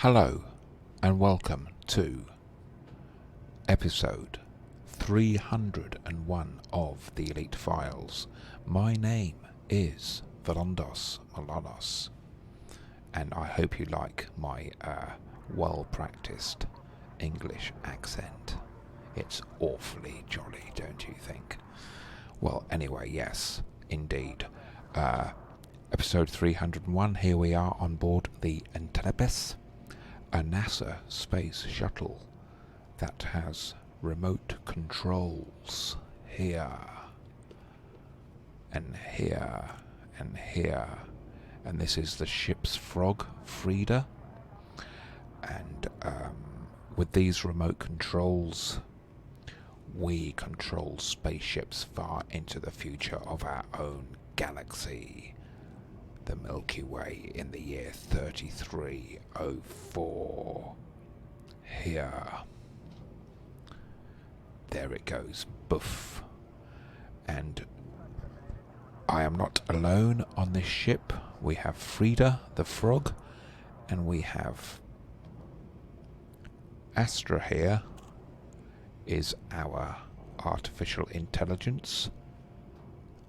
Hello and welcome to episode 301 of the Elite Files. My name is Valandos Molanos, and I hope you like my well-practiced English accent. It's awfully jolly, don't you think? Well, anyway, yes, indeed. Episode 301, here we are on board the Entelopes, a NASA space shuttle that has remote controls here and here and here, and this is the ship's frog, Frida, and with these remote controls we control spaceships far into the future of our own galaxy, the Milky Way, in the year 3304. Here. There it goes. Boof. And I am not alone on this ship. We have Frida the frog, and we have Astra here, is our artificial intelligence.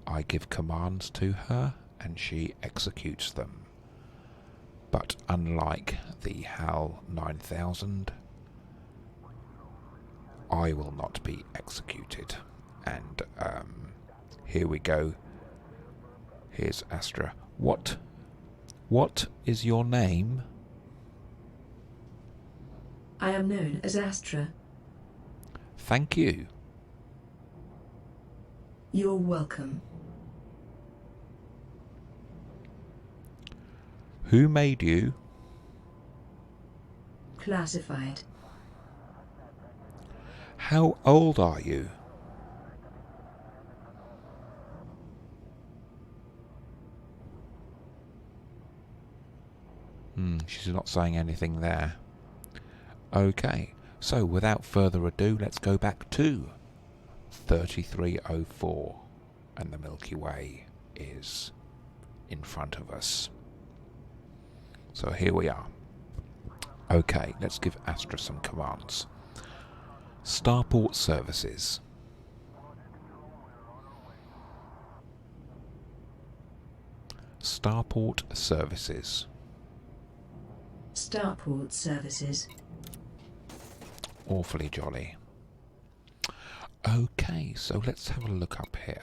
I give commands to her and she executes them. But unlike the HAL 9000, I will not be executed. And here we go. Here's Astra. What is your name? I am known as Astra. Thank you. You're welcome. Who made you? Classified. How old are you? She's not saying anything there. Okay, so without further ado, let's go back to 3304, and the Milky Way is in front of us. So here we are. Okay, let's give Astra some commands. Starport services. Starport services. Starport services. Awfully jolly. Okay, so let's have a look up here.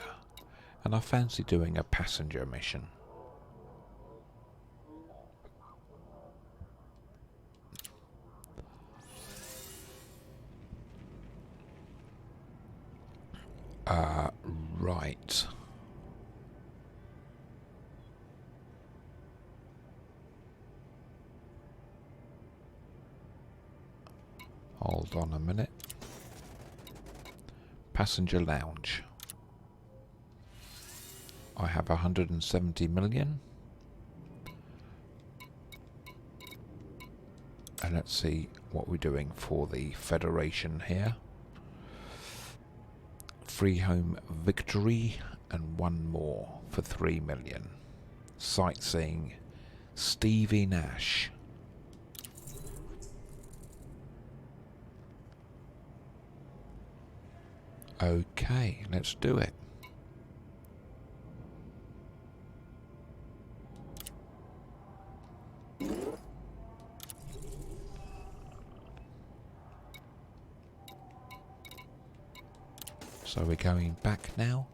And I fancy doing a passenger mission. Right. Hold on a minute. Passenger lounge. I have 170 million. And let's see what we're doing for the Federation here. Free home victory and one more for 3 million. Sightseeing Stevie Nash. Okay, let's do it. So we're going back now.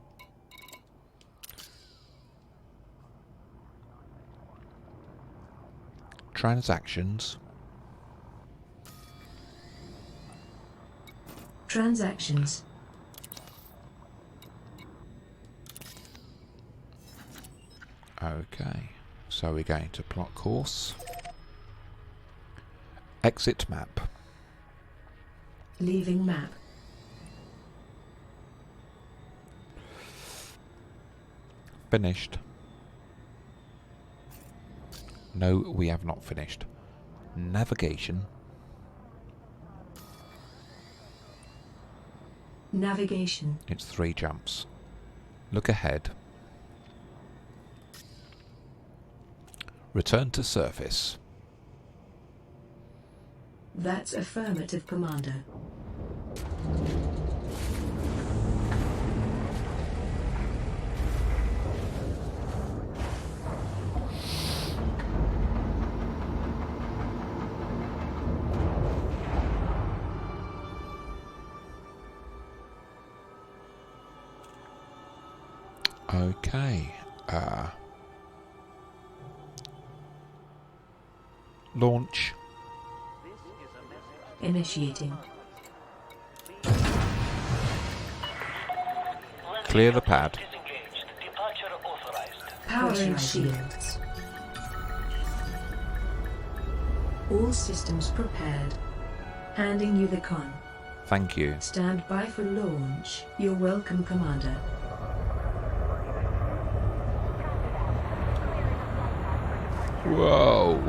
Transactions. Transactions. Okay, so we're going to plot course. Exit map. Leaving map. Finished. No, we have not finished. Navigation. Navigation. It's 3 jumps. Look ahead. Return to surface. That's affirmative, Commander. Okay. Launch. Initiating. Clear the pad. Powering shields. All systems prepared. Handing you the con. Thank you. Stand by for launch. You're welcome, Commander. Whoa.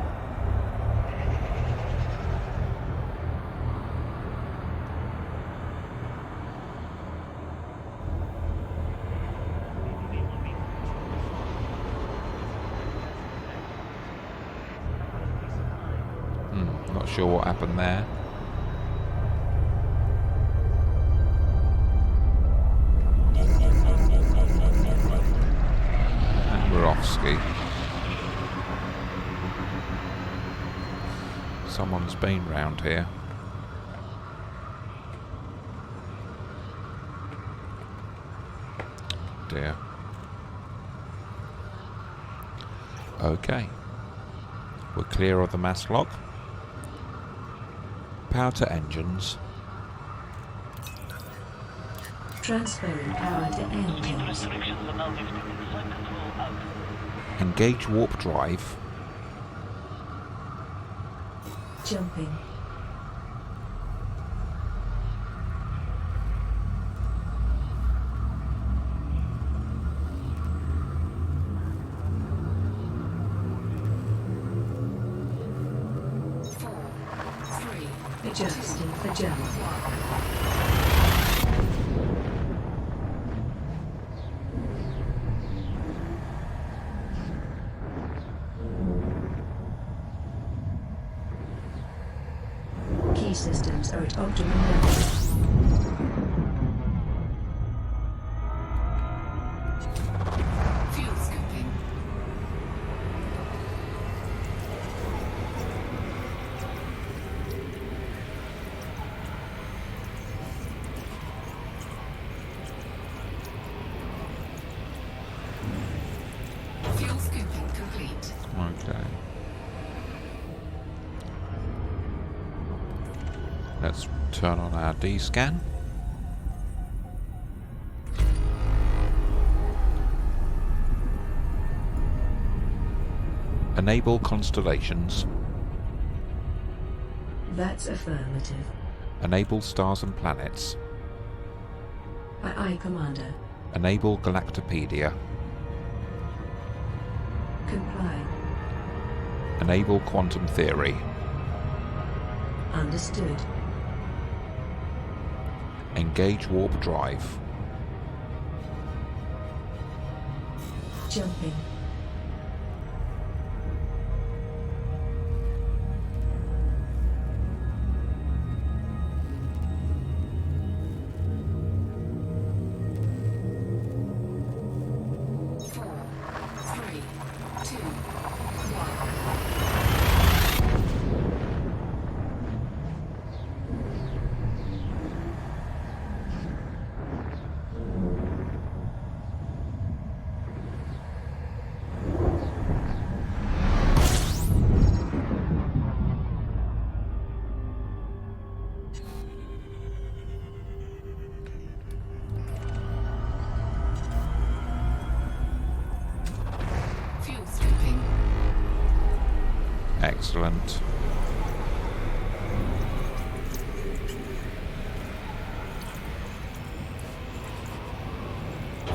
Not sure what happened there. And we're off ski. Someone's been round here. Dear. Okay. We're clear of the mass lock. Power to engines. Transferring power to engines. Engage warp drive. Jumping. Adjusting for jump. Key systems are at optimum levels. Fuel scooping. Fuel scooping complete. Okay. Let's turn on our D-scan. Enable constellations. That's affirmative. Enable stars and planets. Aye, Commander. Enable Galactopedia. Comply. Enable quantum theory. Understood. Engage warp drive. Jumping. Excellent.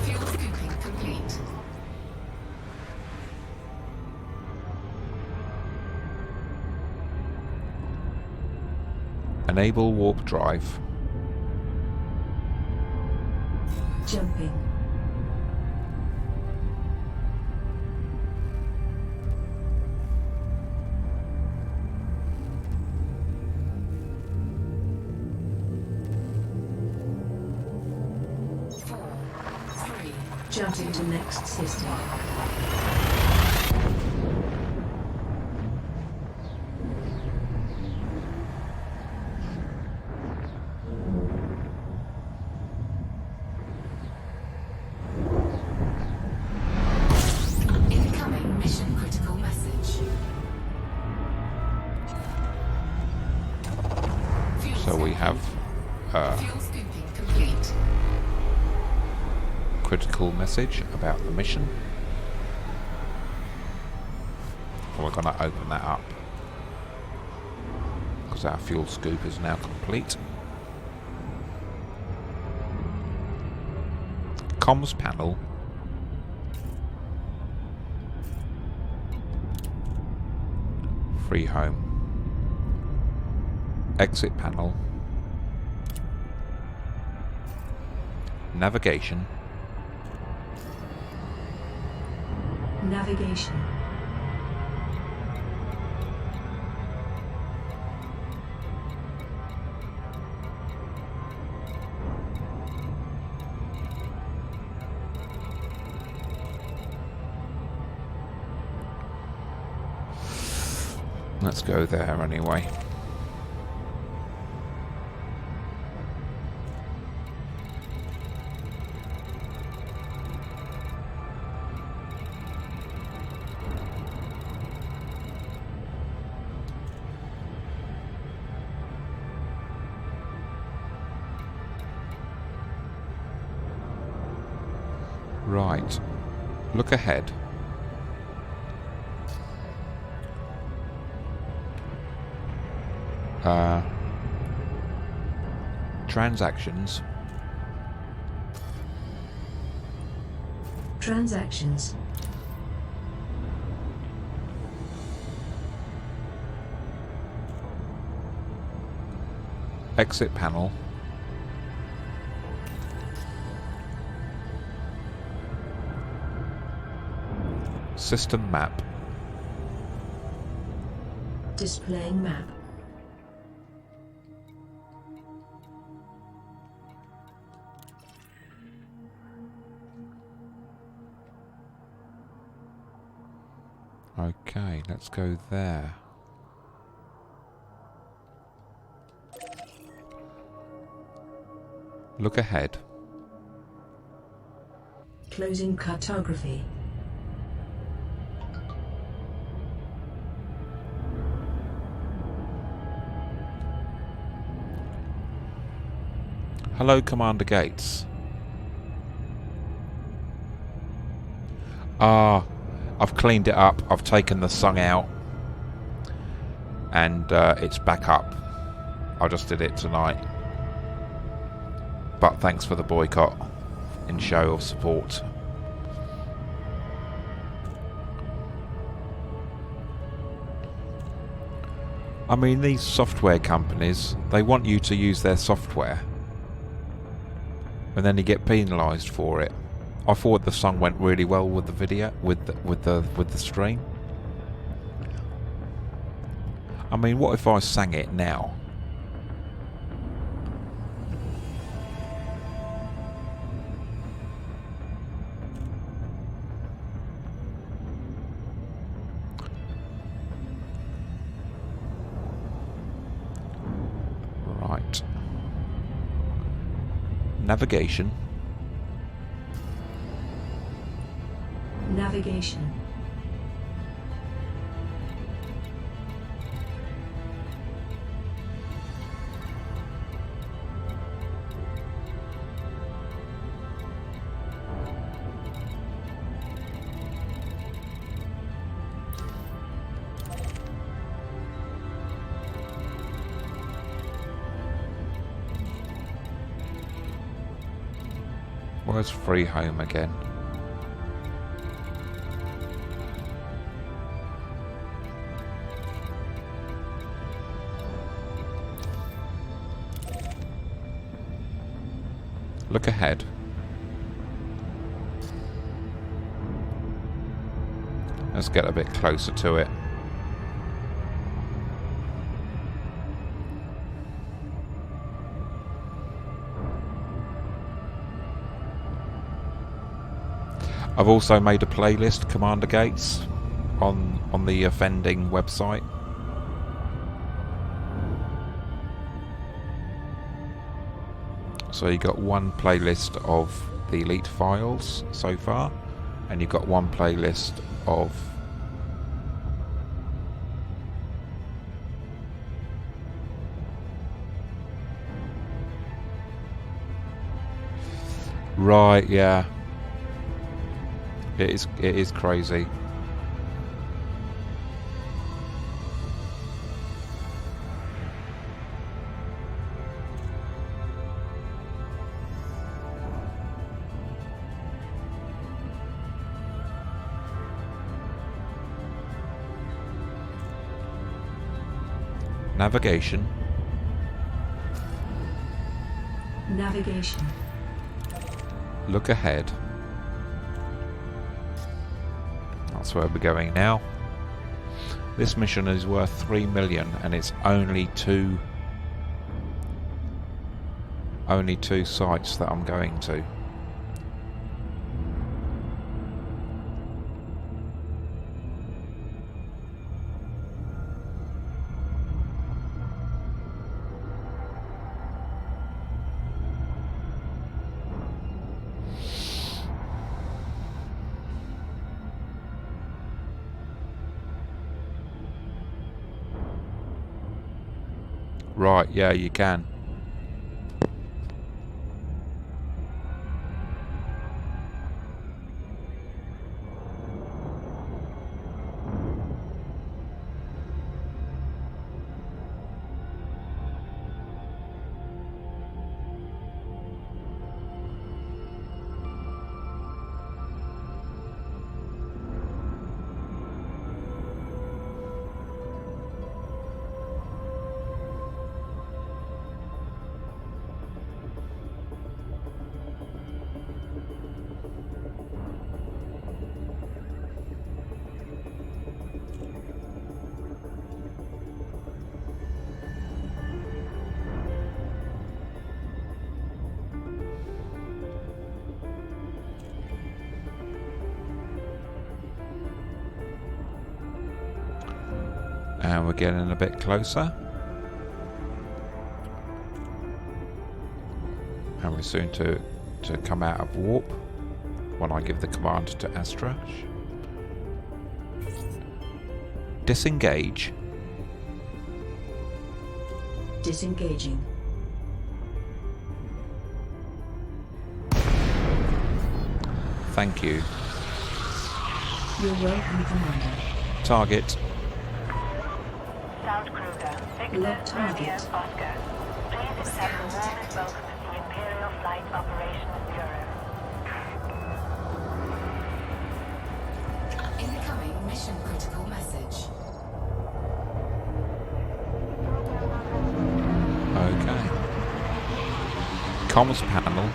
Fuel scooping complete. Enable warp drive. Jumping. Jumping to next system. Incoming mission critical message. So we have Fuel scooping complete. critical message about the mission. We're going to open that up because our fuel scoop is now complete. Comms panel. Free home. Exit panel. Navigation. Navigation. Let's go there anyway. Right. Look ahead. Transactions. Transactions. Exit panel. System map. Displaying map. Okay, let's go there. Look ahead. Closing cartography. Hello, Commander Gates. I've cleaned it up. I've taken the song out. And it's back up. I just did it tonight. But thanks for the boycott in show of support. I mean, these software companies, they want you to use their software. And then you get penalised for it. I thought the song went really well with the video, with the stream. I mean, what if I sang it now? Right. Navigation. Navigation. Where's free home again? Look ahead. Let's get a bit closer to it. I've also made a playlist, Commander Gates, on the offending website. So you got one playlist of the Elite Files so far, and you've got one playlist of right, yeah. It is crazy. Navigation. Navigation. Look ahead. That's where we're going now. This mission is worth 3 million, and it's only two sites that I'm going to. Right, yeah, you can. And we're getting a bit closer. And we're soon to come out of warp when I give the command to Astra. Disengage. Disengaging. Thank you. You're welcome, Commander. Target. Lock target. Oscar. Please accept the warmest welcome to the Imperial Flight Operations Bureau. Incoming mission critical message. Okay. Comms panel.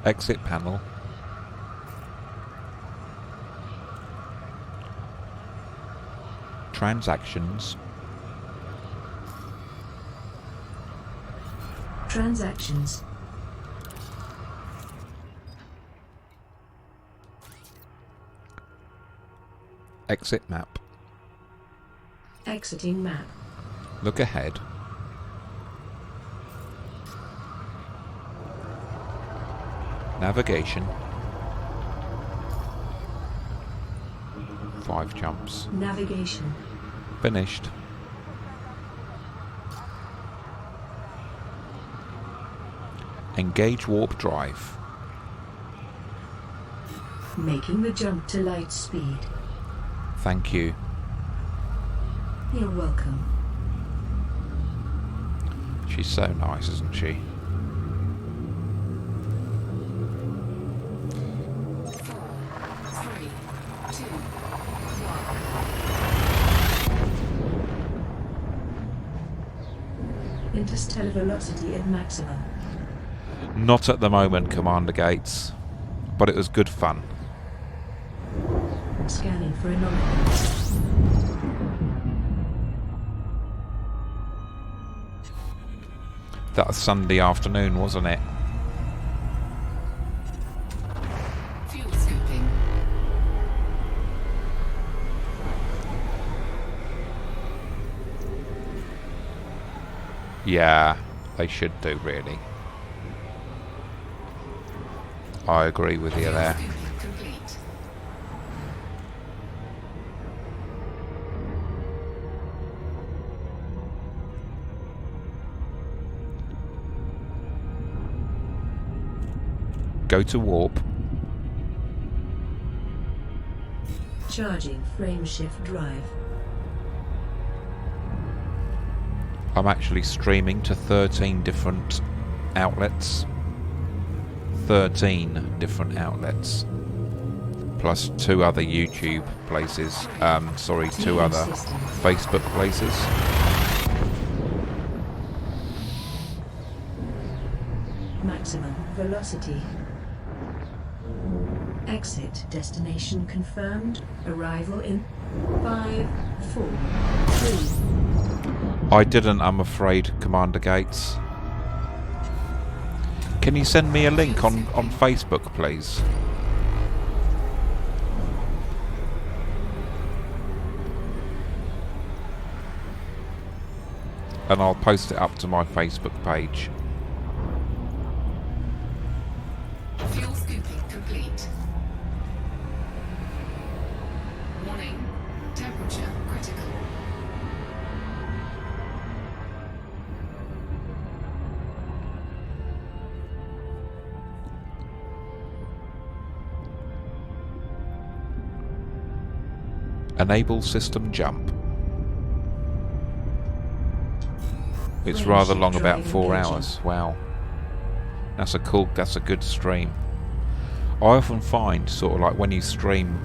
Exit panel. Transactions. Transactions. Exit map. Exiting map. Look ahead. Navigation. 5 jumps. Navigation. Finished. Engage warp drive. Making the jump to light speed. Thank you. You're welcome. She's so nice, isn't she? 4, 3, 2, 1. Interstellar velocity at maximum. Not at the moment, Commander Gates, but it was good fun. Scanning for anomalies. That was Sunday afternoon, wasn't it? Fuel scooping. Yeah, they should do, really. I agree with you there. Fuel scooping complete. Go to warp. Charging frameshift drive. I'm actually streaming to 13 different outlets. 13 different outlets. Plus 2 other YouTube places. Sorry, 2 other Facebook places. Maximum velocity. Exit destination confirmed. Arrival in 5, 4, 3. I didn't, I'm afraid, Commander Gates. Can you send me a link on Facebook, please? And I'll post it up to my Facebook page. Fuel scooping complete. Warning. Temperature critical. Enable system jump. It's rather long, about 4 hours. Wow. That's a good stream. I often find, sort of like when you stream,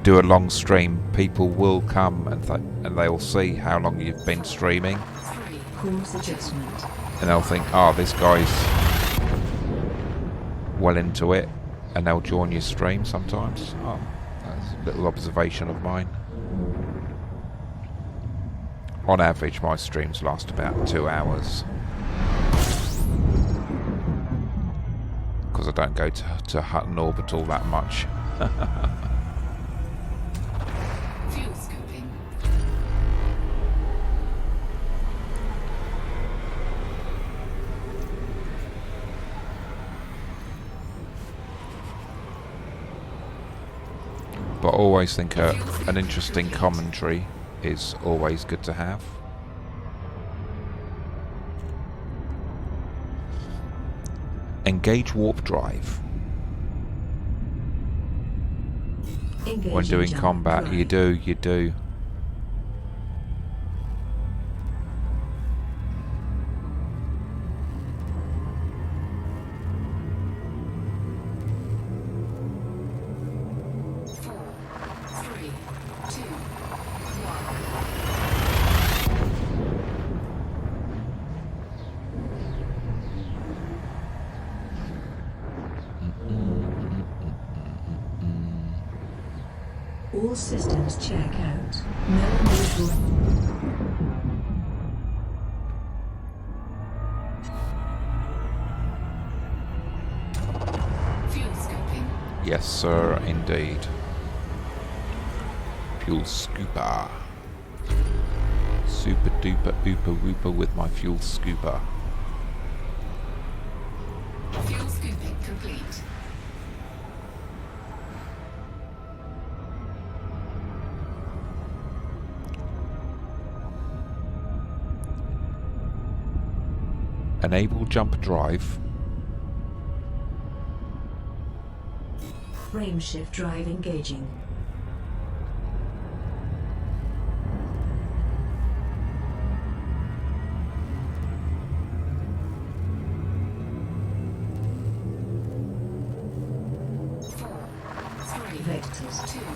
do a long stream, people will come and they'll see how long you've been streaming. Course adjustment. And they'll think, oh, this guy's well into it, and they'll join your stream sometimes. Oh, that's a little observation of mine. On average, my streams last about 2 hours. Because I don't go to Hutton Orbital that much. Fuel scooping. But I always think an interesting commentary is always good to have. Engage warp drive. When doing combat, drive. you do. All systems check out. No unusual. Fuel scooping. Yes, sir, indeed. Fuel scooper. Super duper ooper wooper with my fuel scooper. Fuel scooping complete. Enable jump drive. Frameshift drive engaging. Vectors. 2, 1.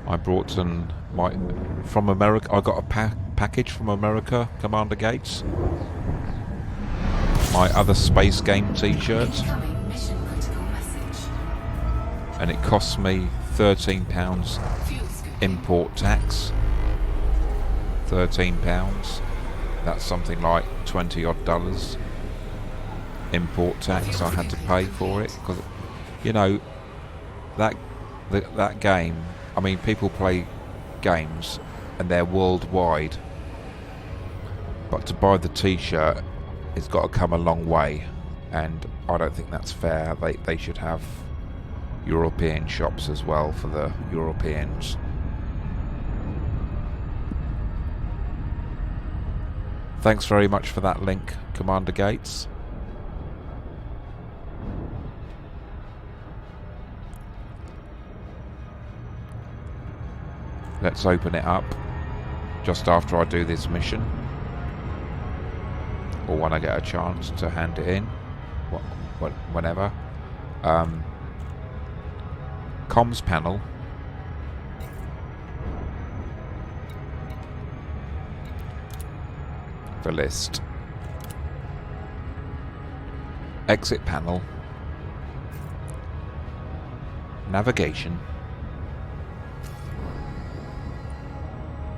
I brought from America. I got a package from America, Commander Gates. My other space game t-shirt. Incoming mission critical message. And it costs me £13 Fuel scooping. import tax. £13. That's something like $20 odd import tax I had to pay for it, because you know that game, I mean, people play games and they're worldwide, but to buy the t-shirt it's got to come a long way, and I don't think that's fair. They should have European shops as well for the Europeans. Thanks very much for that link, Commander Gates. Let's open it up just after I do this mission, or when I get a chance to hand it in, whenever. Comms panel. The list. Exit panel. Navigation.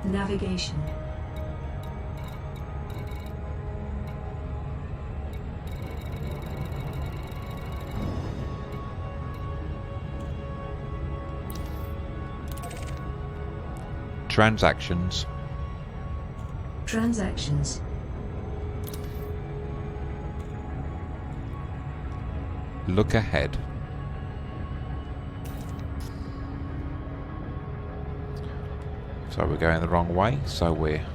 Navigation. Transactions. Transactions. Look ahead. So we're going the wrong way, so we're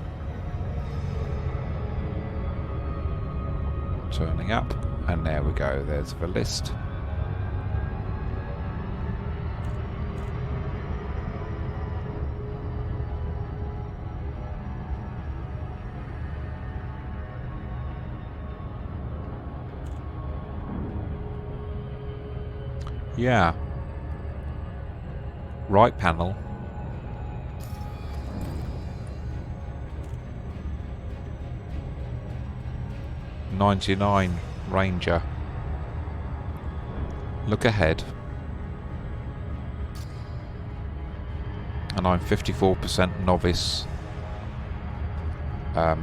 turning up, and there we go, there's the list. Yeah. Right panel. '99 Ranger. Look ahead. And I'm 54% novice. At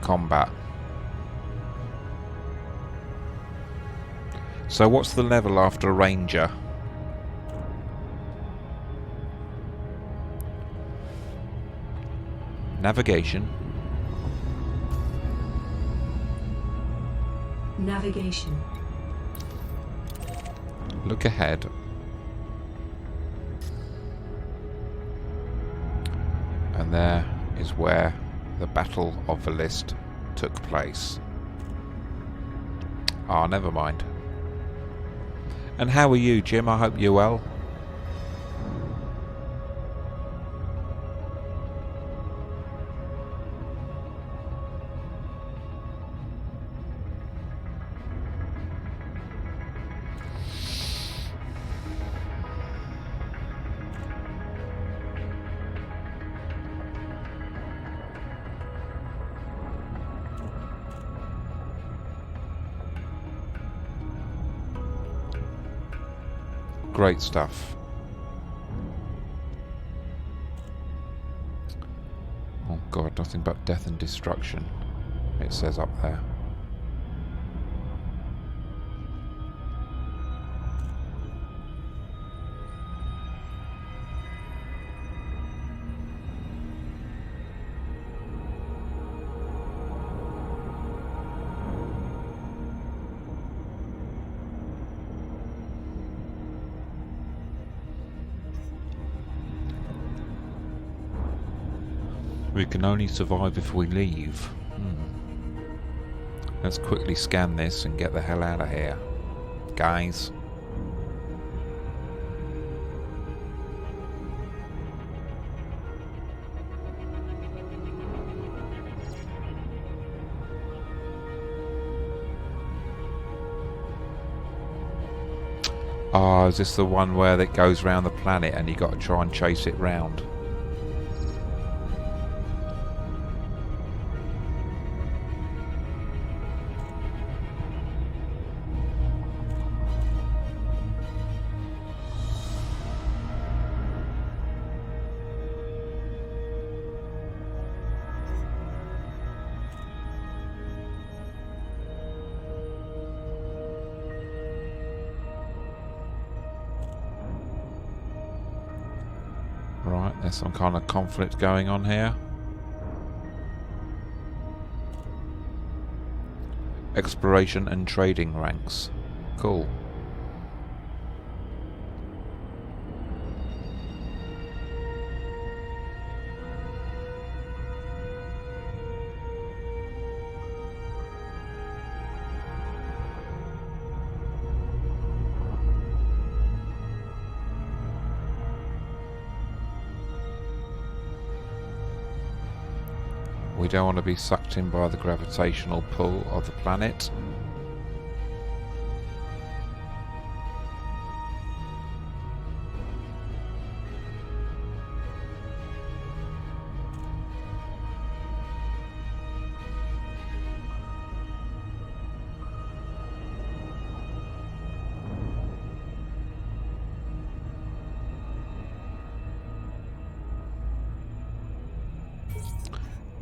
combat. So what's the level after a Ranger? Navigation. Navigation. Look ahead. And there is where the Battle of the List took place. Ah, never mind. And how are you, Jim? I hope you're well. Great stuff. Oh God, nothing but death and destruction, it says up there. We can only survive if we leave. Let's quickly scan this and get the hell out of here, guys. Oh, is this the one where that goes round the planet and you got to try and chase it round? Right, there's some kind of conflict going on here. Exploration and trading ranks. Cool. We don't want to be sucked in by the gravitational pull of the planet.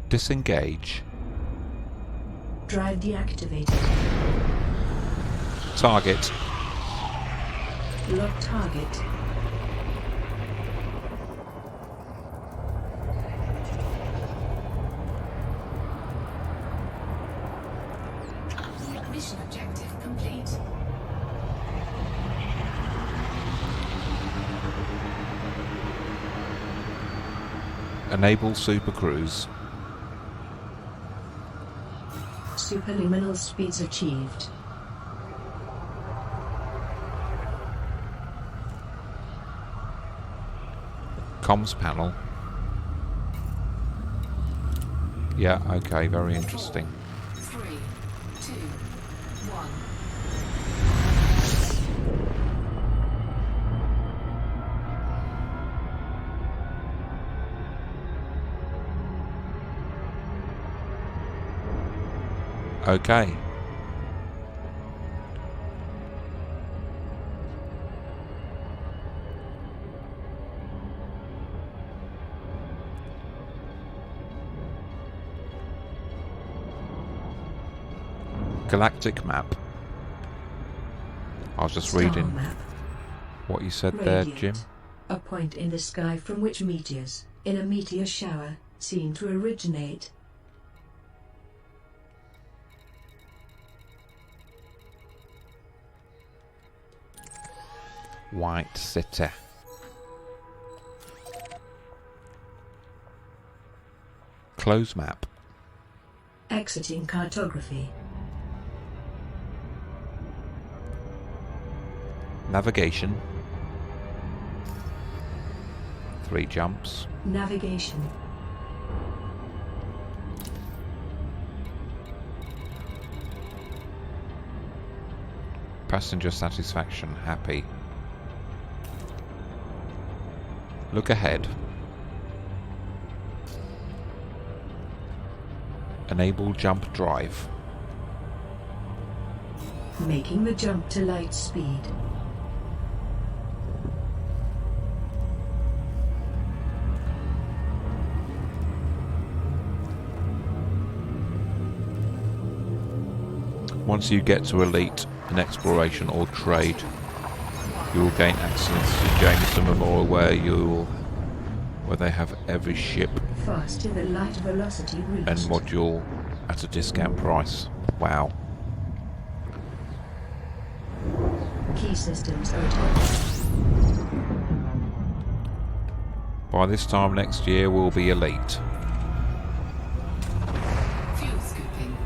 Disengage. Drive deactivated. Target. Lock target. Mission objective complete. Enable super cruise. Superluminal speeds achieved. Comms panel. Yeah, okay, very interesting. 3, 2, 1. Okay. Galactic map. I was just Star reading map. what you said there, Radiant. Jim. A point in the sky from which meteors, in a meteor shower, seem to originate. White City. Close map. Exiting cartography. Navigation. 3 jumps. Navigation. Passenger satisfaction. Happy. Look ahead. Enable jump drive. Making the jump to light speed. Once you get to elite in exploration or trade, you will gain access to Jameson Memorial where they have every ship Fast in the light velocity reached. and module at a discount price. Wow. Key systems autonomous. By this time next year we'll be elite. Fuel scooping.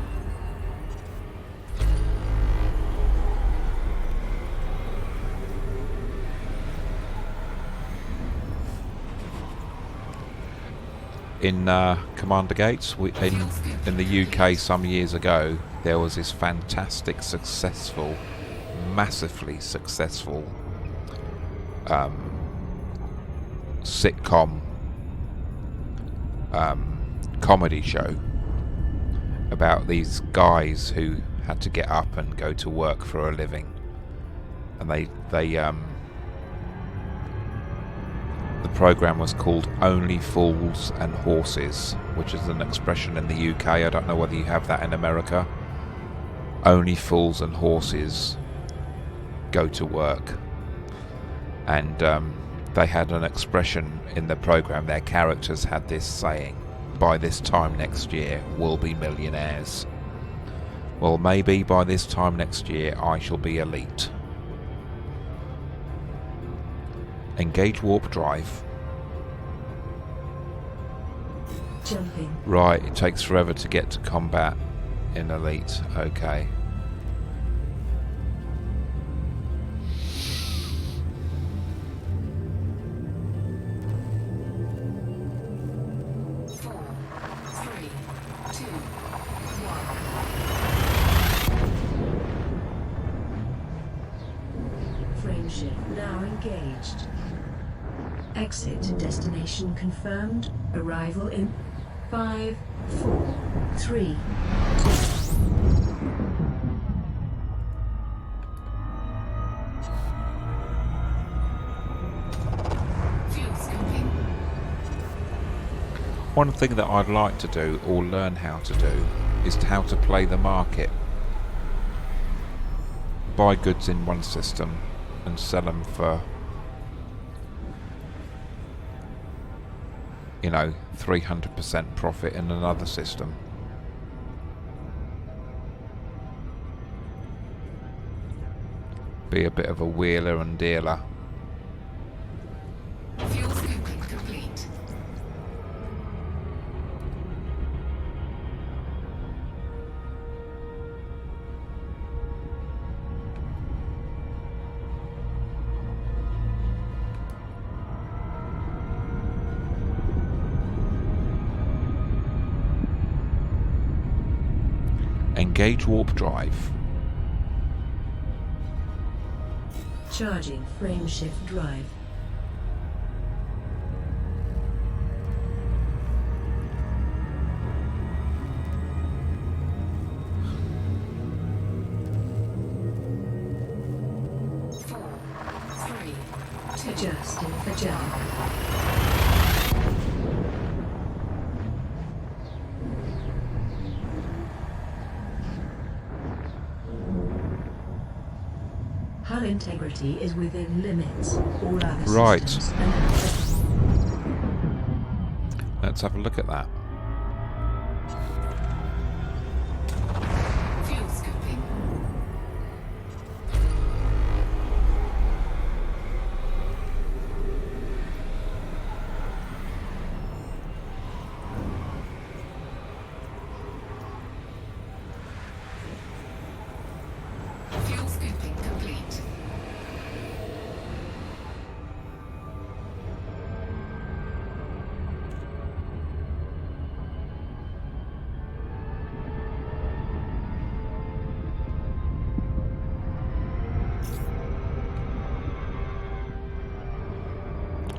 In Commander Gates, in the UK some years ago, there was this fantastic, successful, massively successful sitcom comedy show about these guys who had to get up and go to work for a living, and the program was called Only Fools and Horses, which is an expression in the UK. I don't know whether you have that in America. Only fools and horses go to work. And they had an expression in the program. Their characters had this saying, by this time next year we'll be millionaires. Well, maybe by this time next year I shall be elite. Engage warp drive. Jumping. Right, it takes forever to get to combat in elite. Okay. Exit destination confirmed. Arrival in 5, 4, 3, 2. Fuel scooping. One thing that I'd like to do, or learn how to do, is how to play the market. Buy goods in one system and sell them for, 300% profit in another system. Be a bit of a wheeler and dealer. Fuel scooping complete. Engage warp drive. Charging frame shift drive. Adjusting for jump. Hull integrity is within limits. All other Right. systems. Let's have a look at that. Fuel scooping. Fuel scooping complete.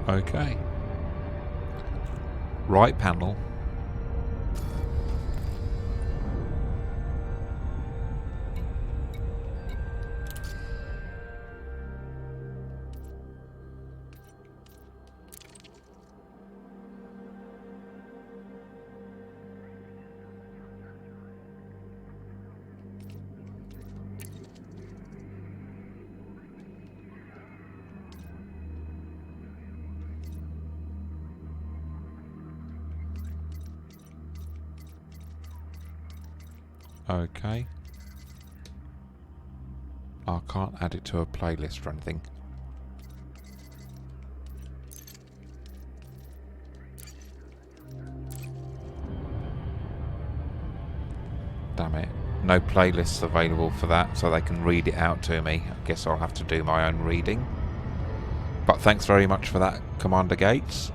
Okay. Right panel. Okay. I can't add it to a playlist or anything. Damn it. No playlists available for that, so they can read it out to me. I guess I'll have to do my own reading. But thanks very much for that, Commander Gates.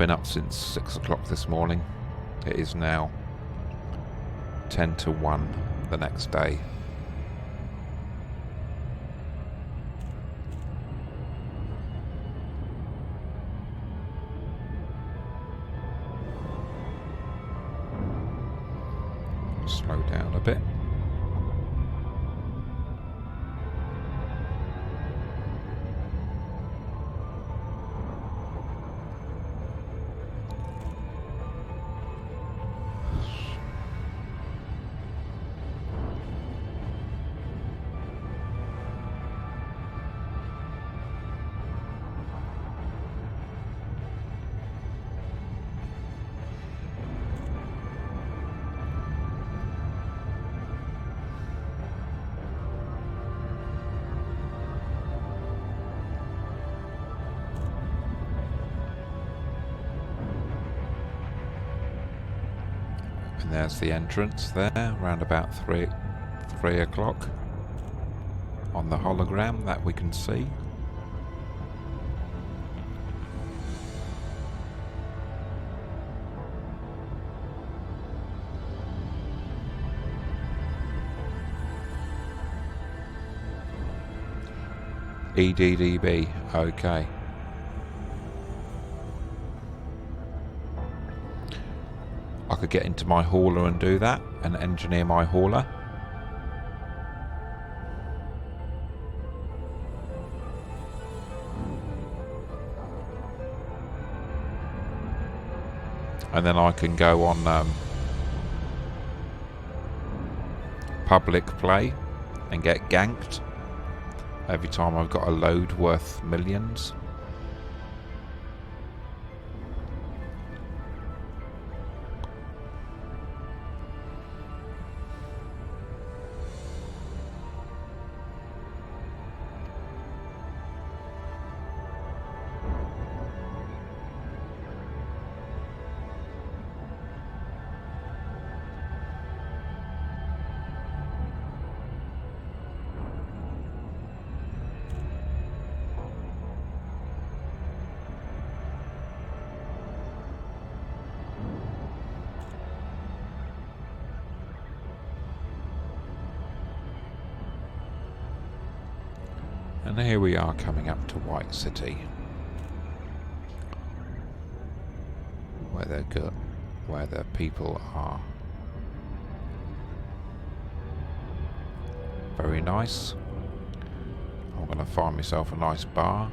been up since 6 o'clock this morning. It is now 10 to 1 the next day. Slow down a bit. And there's the entrance there, around about 3 o'clock on the hologram that we can see. EDDB, okay. I could get into my hauler and do that, and engineer my hauler. And then I can go on public play and get ganked every time I've got a load worth millions. And here we are coming up to White City, where the people are very nice. I'm going to find myself a nice bar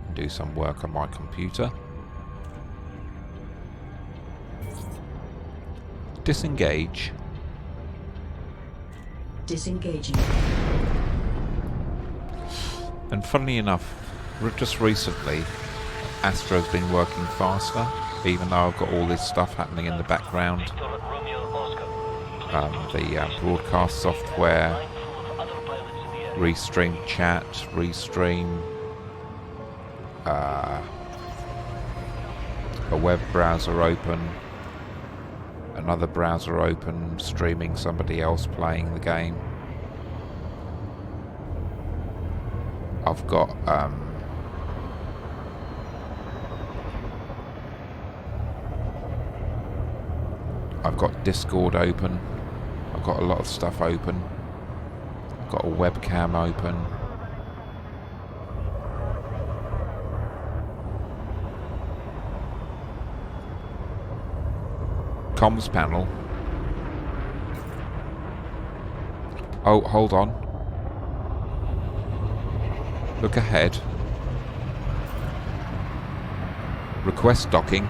and do some work on my computer. Disengage. Disengaging. And funnily enough, just recently, Astro's been working faster, even though I've got all this stuff happening in the background. The broadcast software, restream chat, restream, a web browser open, another browser open, streaming somebody else playing the game. I've got Discord open. I've got a lot of stuff open. I've got a webcam open. Comms panel. Oh, hold on. Look ahead. Request docking.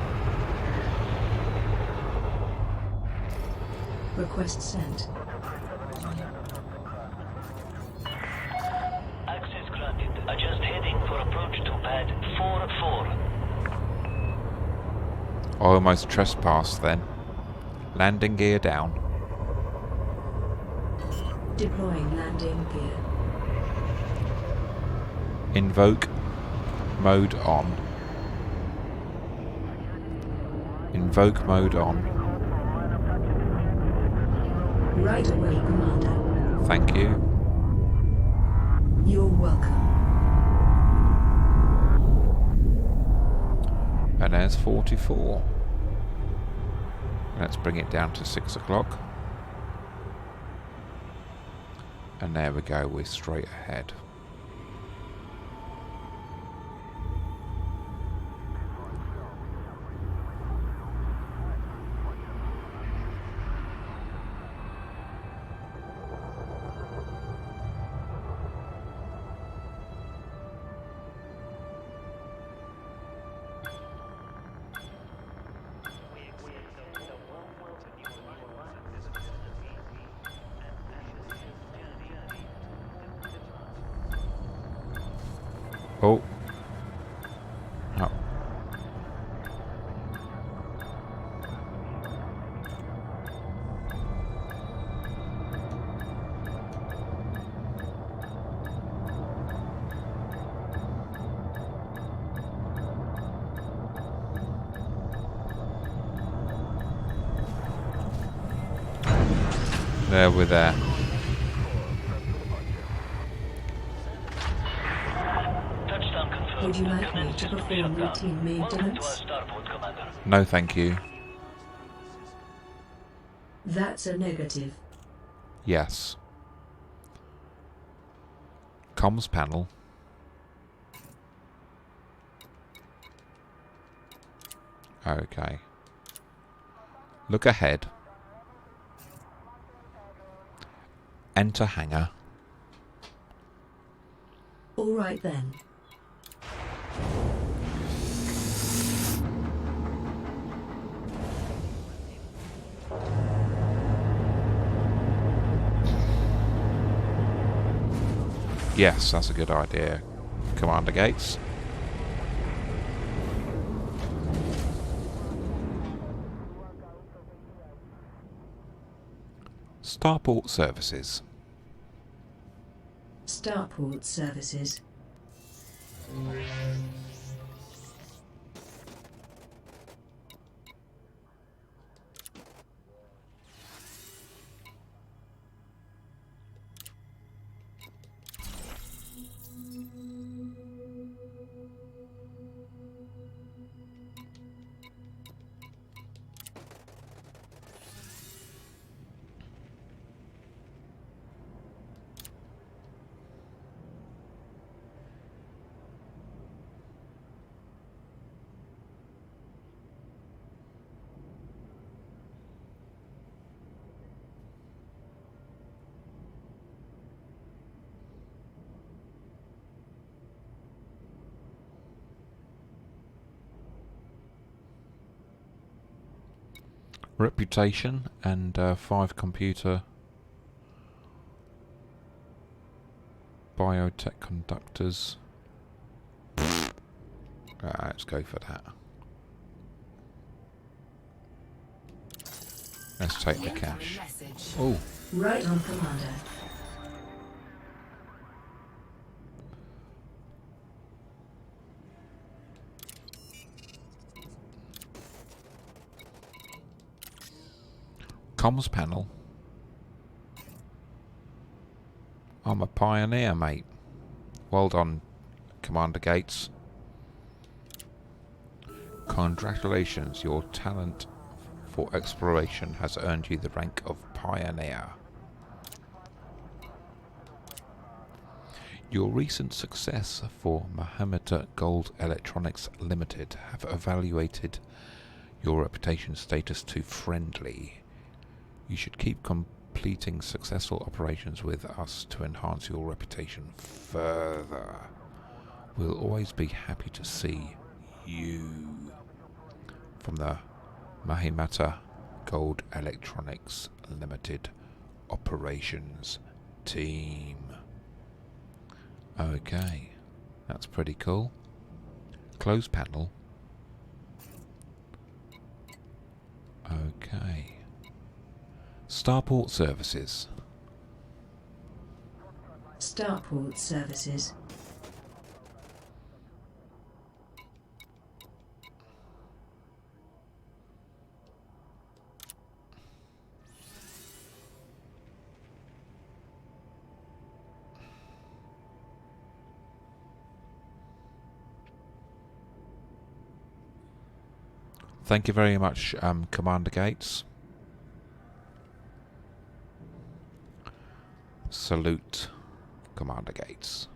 Request sent. Access granted. Adjust heading for approach to pad 4-4. I almost trespassed then. Landing gear down. Deploying landing gear. Invoke mode on. Invoke mode on. Right away, Commander. Thank you. You're welcome. And there's 44. Let's bring it down to 6 o'clock. And there we go, we're straight ahead. Oh. Oh. There, we're there. Touchdown confirmed. Would you like me Commence to system perform shutdown. routine Welcome to our maintenance? starport, Commander. No, thank you. That's a negative. Yes. Comms panel. Okay. Look ahead. Enter hangar. All right then. Yes, that's a good idea. Commander Gates. Starport services. Starport services. Reputation and 5 computer biotech conductors. Let's go for that. Let's take the cash. Message. Oh, Right on, Commander. comms panel. I'm a pioneer, mate. Well done, Commander Gates. Congratulations, your talent for exploration has earned you the rank of pioneer. Your recent success for Mohammed Gold Electronics Limited have evaluated your reputation status to friendly. You should keep completing successful operations with us to enhance your reputation further. We'll always be happy to see you. From the Mahimata Gold Electronics Limited Operations Team. Okay, that's pretty cool. Close panel. Okay. Starport services. Starport services. Thank you very much, Commander Gates. Salute, Commander Gates.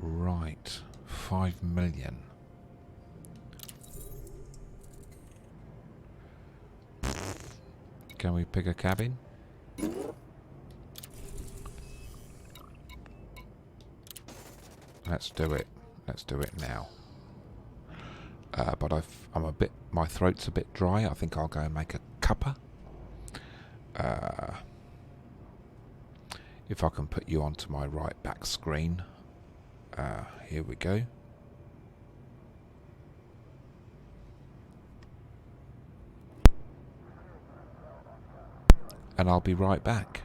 Right, 5 million. Can we pick a cabin? Let's do it. Let's do it now. But I'm a bit. My throat's a bit dry. I think I'll go and make a cuppa. If I can put you onto my right back screen. Here we go. And I'll be right back.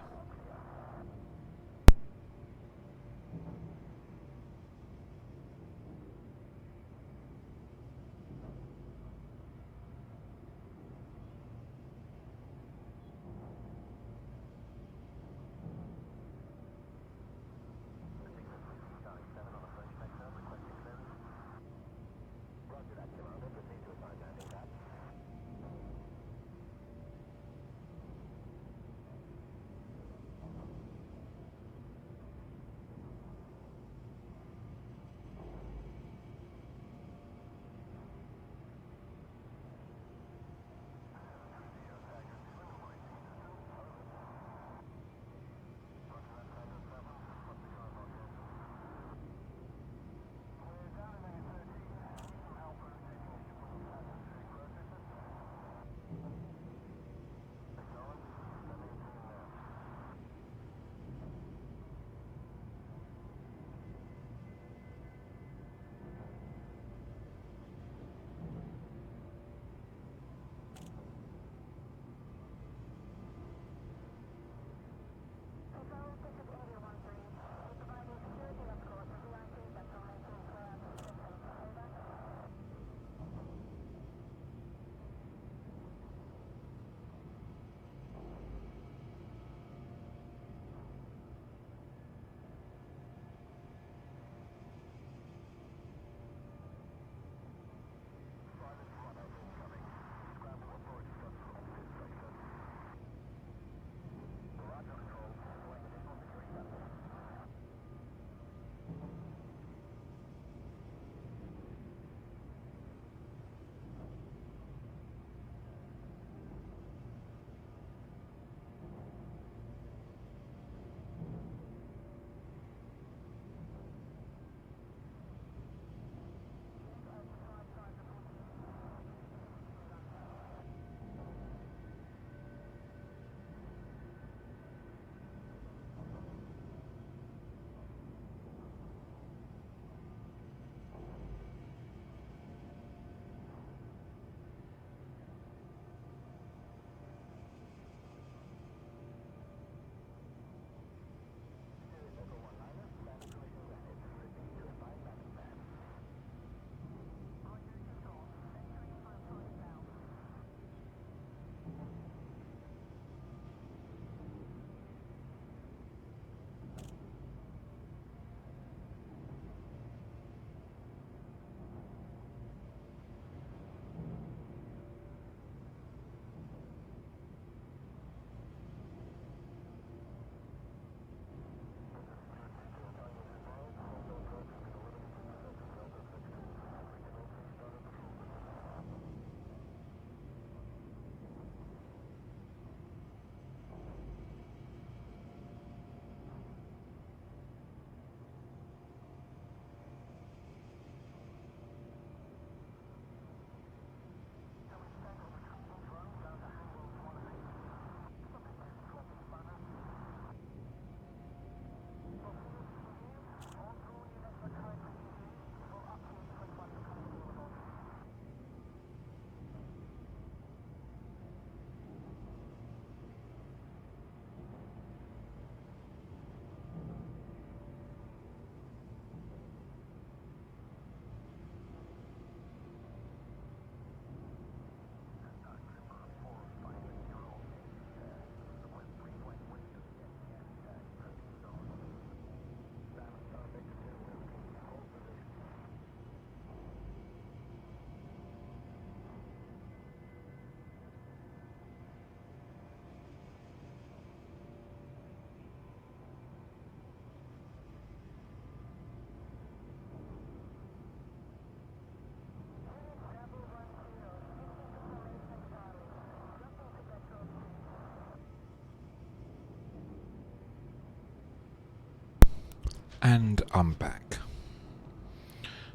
And I'm back.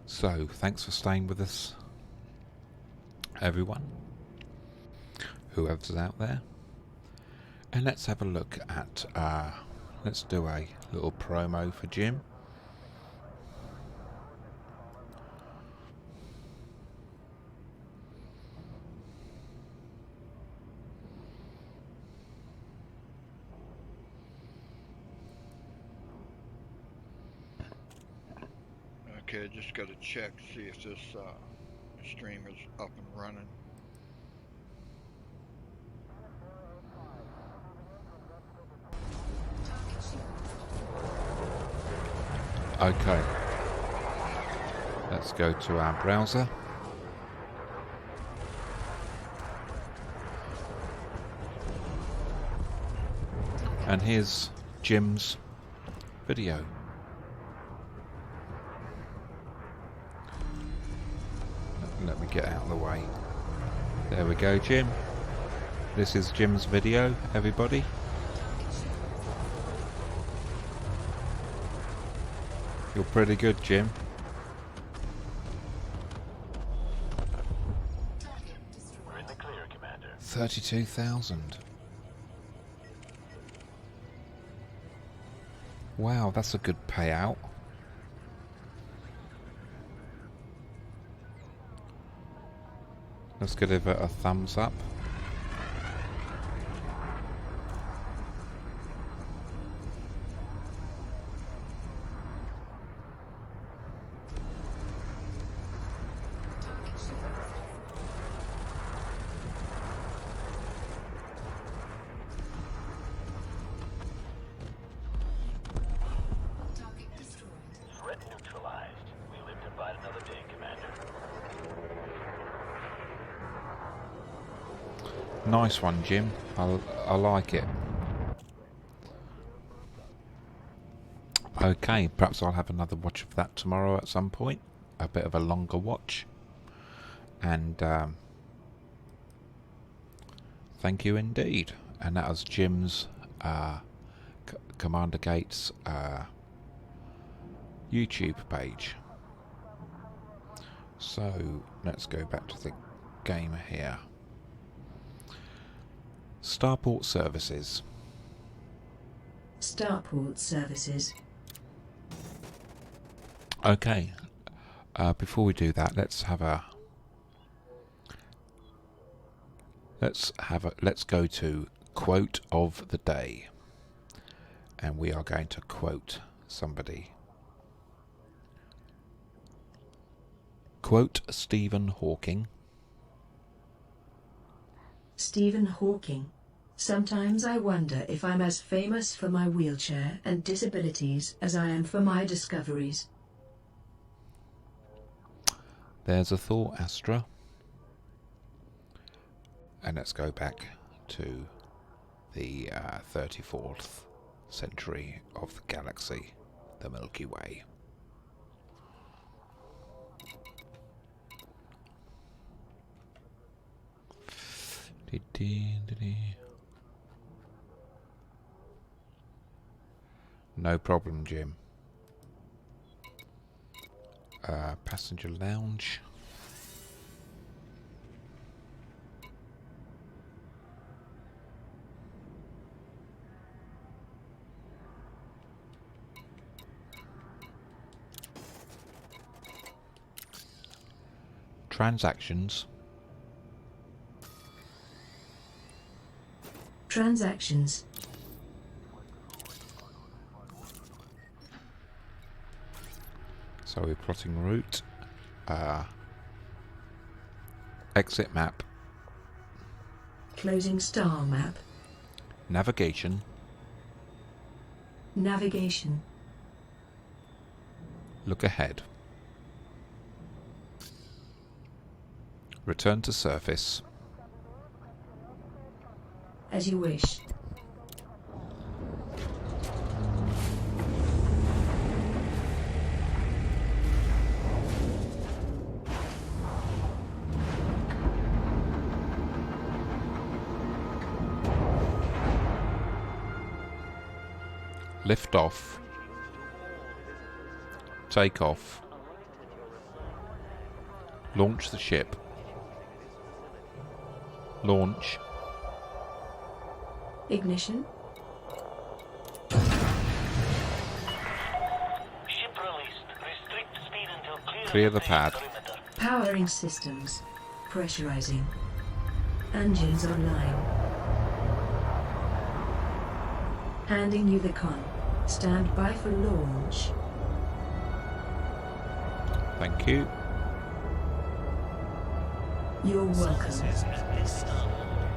So, thanks for staying with us, everyone, whoever's out there. And let's have a look at, let's do a little promo for Jim. Okay, just got to check, see if this stream is up and running. Okay. Let's go to our browser. And here's Jim's video. Let me get out of the way. There we go, Jim. This is Jim's video, everybody. You're pretty good, Jim. We're in the clear, Commander. 32,000. Wow, that's a good payout. Let's give it a thumbs up. Threat neutralized. We live to fight another day, Commander. Nice one, Jim. I like it. Okay, perhaps I'll have another watch of that tomorrow at some point. A bit of a longer watch. And thank you indeed. And that was Jim's Commander Gates YouTube page. So let's go back to the game here. Starport Services. Starport Services. Okay. Before we do that, let's go to quote of the day, and we are going to quote somebody. Quote Stephen Hawking. Stephen Hawking. Sometimes I wonder if I'm as famous for my wheelchair and disabilities as I am for my discoveries. There's a thought, Astra. And let's go back to the 34th century of the galaxy, the Milky Way. No problem, Jim. Passenger lounge. Transactions. Transactions. So we're plotting route. Exit map. Closing star map. Navigation. Navigation. Look ahead. Return to surface. As you wish. Lift off. Take off. Launch the ship. Launch. Ignition. Ship released. Restrict speed until Clear the pad. perimeter. Powering systems. Pressurizing. Engines online. Handing you the con. Stand by for launch. Thank you. You're welcome. Services at this star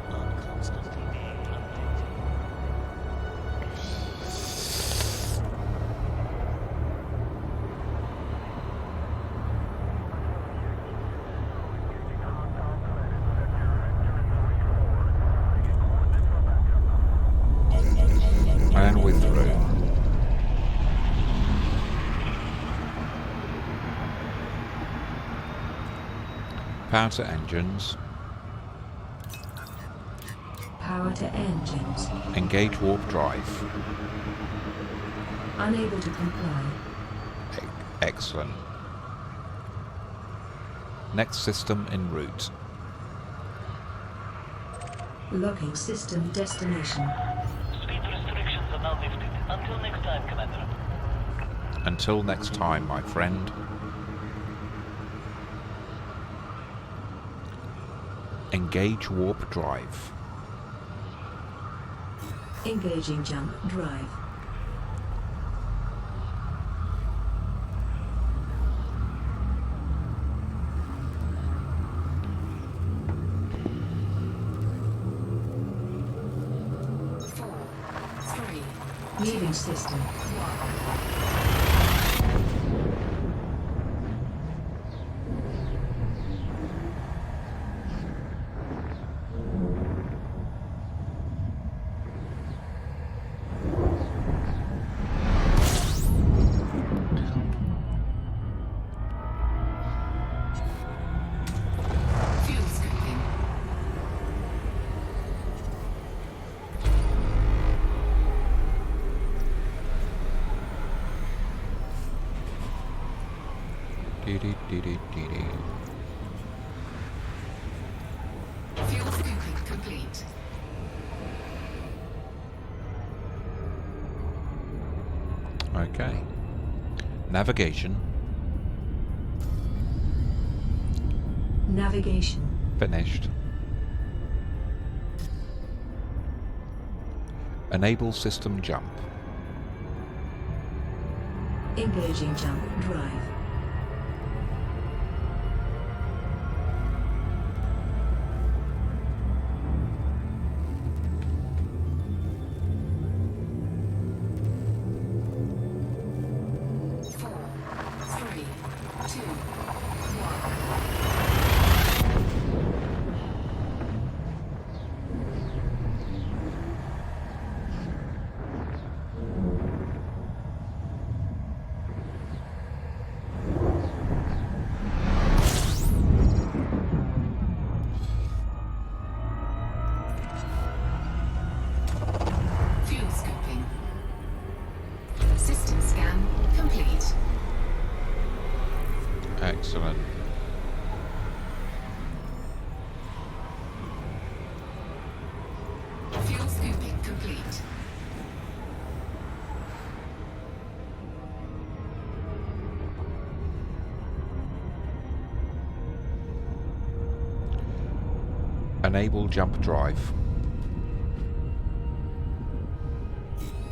are constantly being updated. And we're through. Power to engines. Power to engines. Engage warp drive. Unable to comply. Excellent. Next system en route. Locking system destination. Speed restrictions are now lifted. Until next time, Commander. Until next time, my friend. Engage warp drive. Engaging jump drive. Leaving system. Fuel scooping. Dee-dee-dee-dee-dee-dee. Fuel scooping complete. Okay. Navigation. Navigation. Finished. Enable system jump. Engaging jump drive. Four, three, two, one. Fuel scooping. System scan complete. Excellent. Fuel scooping complete. Enable jump drive.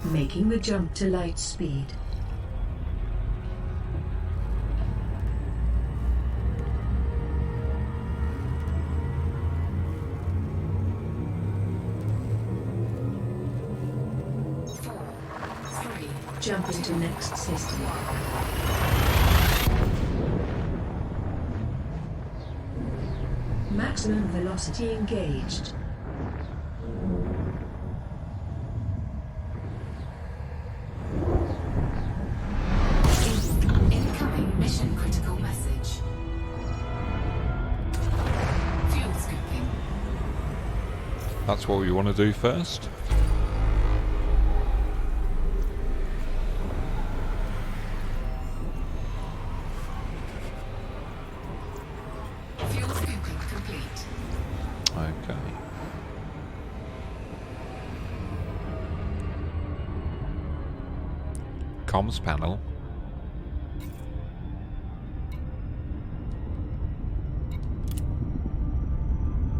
Making the jump to light speed. Four, three, Jump into next system. Maximum velocity engaged. incoming mission critical message. Fuel scooping. That's what we want to do first. Okay. Comms panel.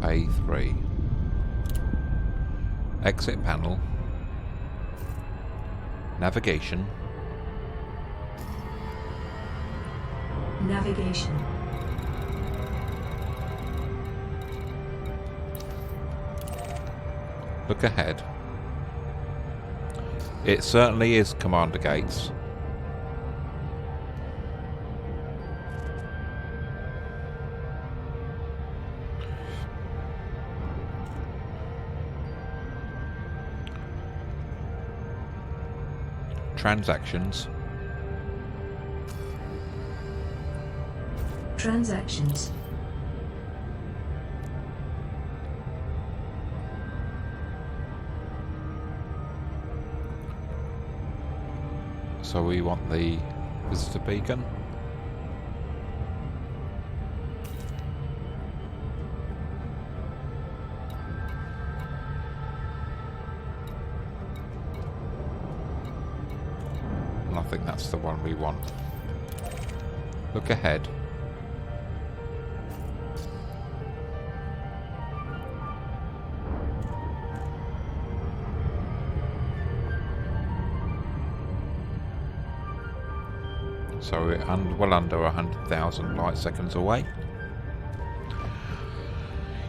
A3. Exit panel. Navigation. Navigation. Look ahead. It certainly is Commander Gates. Transactions. Transactions. So we want the visitor beacon. And I think that's the one we want. Look ahead. So we're well under 100,000 light seconds away.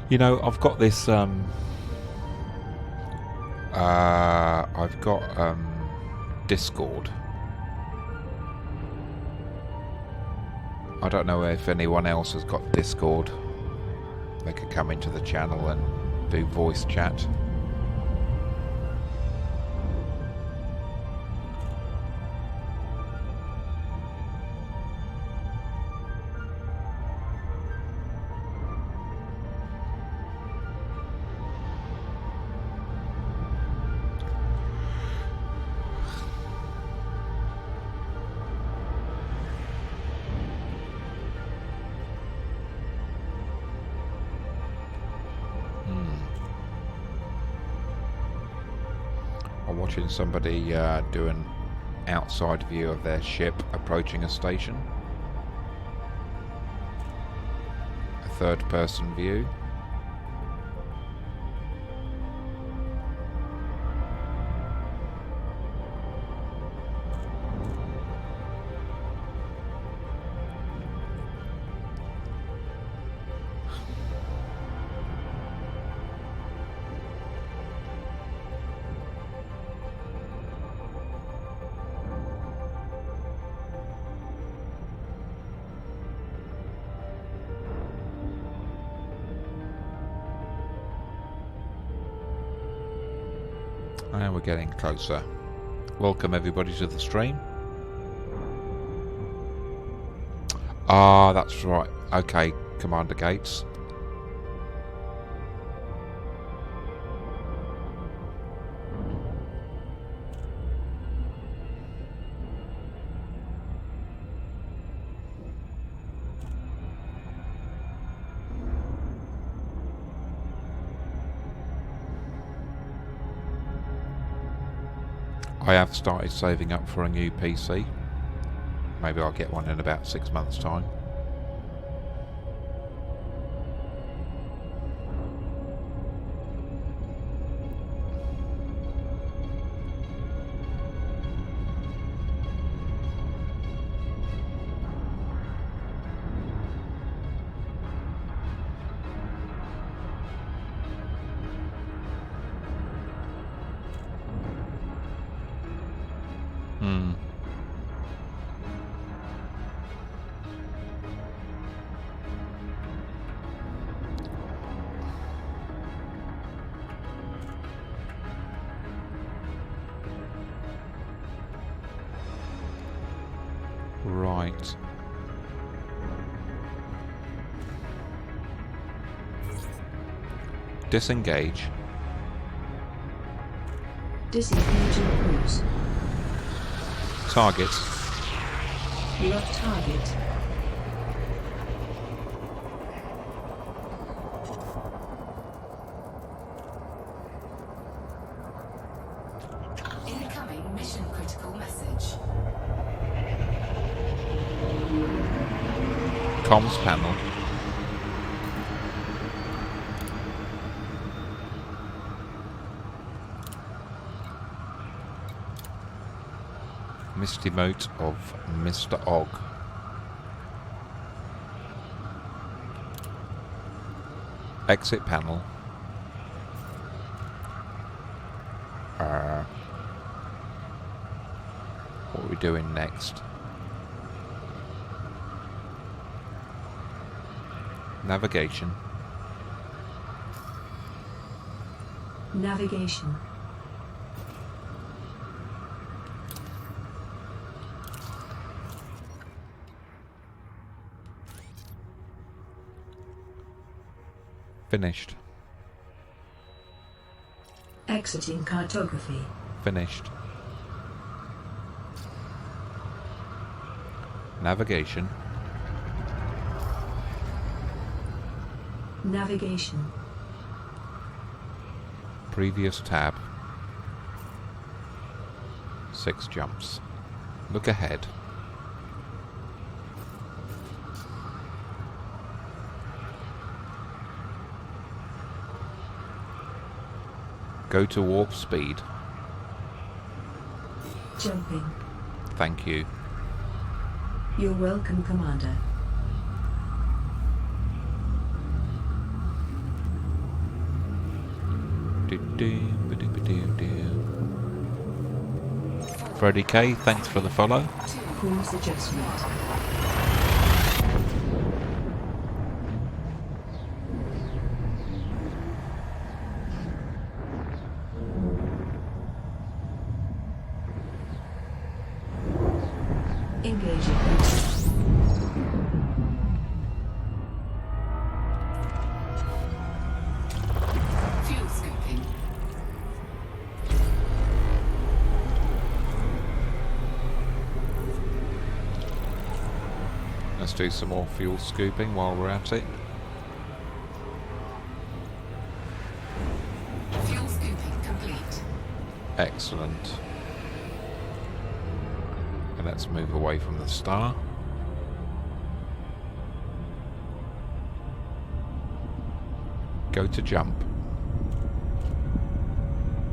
You know, I've got this. I've got Discord. I don't know if anyone else has got Discord. They could come into the channel and do voice chat. I'm watching somebody do an outside view of their ship approaching a station. A third person view. And we're getting closer. Welcome everybody to the stream. Ah, that's right. Okay, Commander Gates. I have started saving up for a new PC. Maybe I'll get one in about 6 months' time. Right. Disengage. Disengaging cruise. Target. Lock target. Comms panel. Misty Mote of Mr. Og. Exit panel. What are we doing next? Navigation. Navigation. Finished. Exiting cartography. Finished. Navigation. Navigation. Previous tab. 6 jumps. Look ahead. Go to warp speed. Jumping. Thank you. You're welcome, Commander. Freddie K, thanks for the follow. Course adjustment. Engaging. Fuel scooping. Let's do some more fuel scooping while we're at it. Fuel scooping complete. Excellent. And let's move away from the star. Go to jump.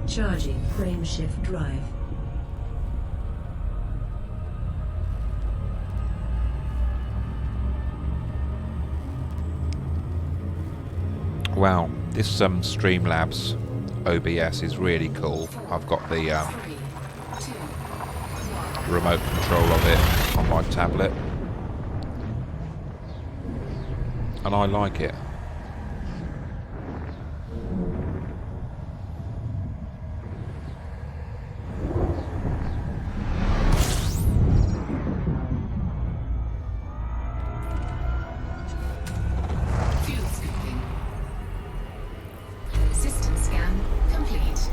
Charging frame shift drive. Wow, this Streamlabs OBS is really cool. I've got the 3, 2, remote control of it on my tablet, and I like it. fuel scooping. System scan complete.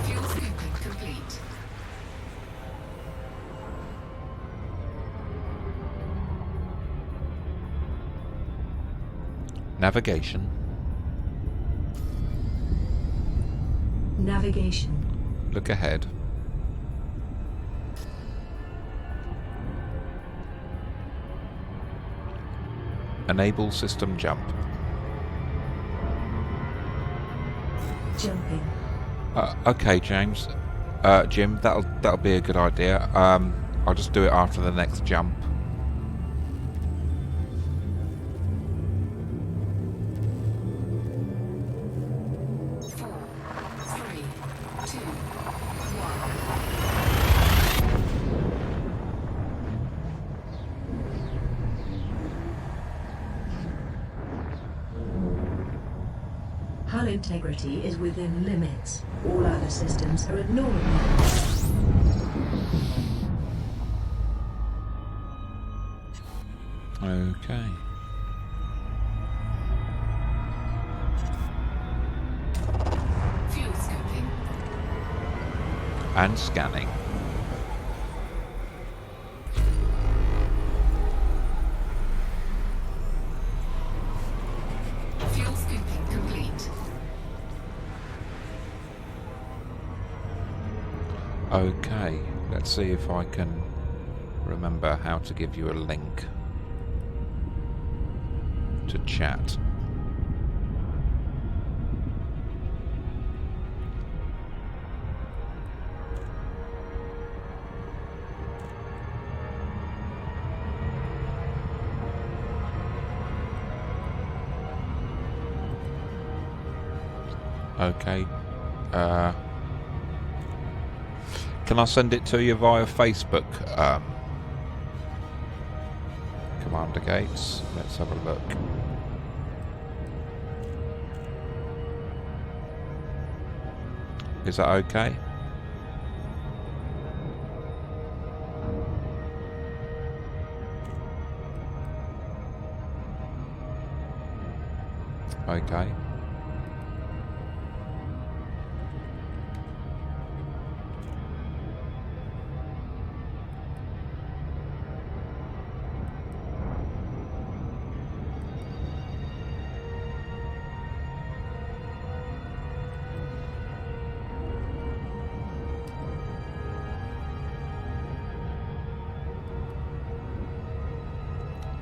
Fuel scooping complete. Navigation. Navigation. Look ahead. Enable system jump. Jumping. Okay, James. Jim, that'll be a good idea. I'll just do it after the next jump. Four, three, two, Hull integrity is within limits. All other systems are at normal. Okay. fuel scooping. And scanning. Fuel scooping complete. Okay, let's see if I can remember how to give you a link to chat. Okay. Can I send it to you via Facebook? Commander Gates. Let's have a look. Is that okay? Okay.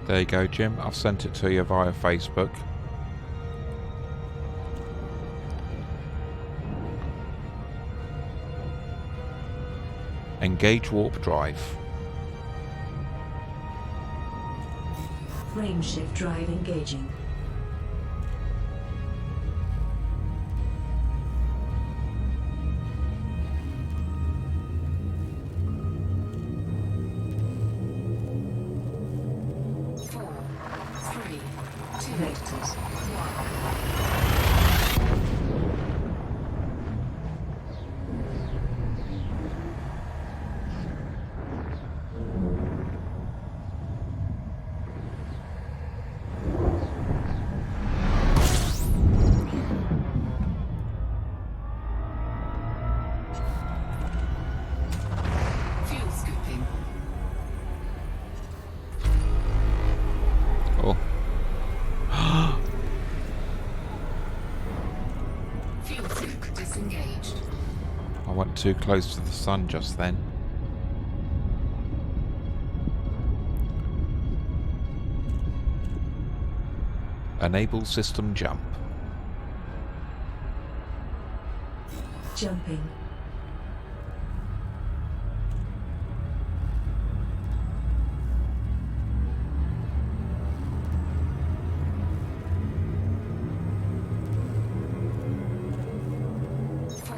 There you go, Jim. I've sent it to you via Facebook. Engage warp drive. Frameshift drive engaging. Vectors. Fuel scooping. Oh. Fuel scoop disengaged. I went too close to the sun just then. Enable system jump. Jumping.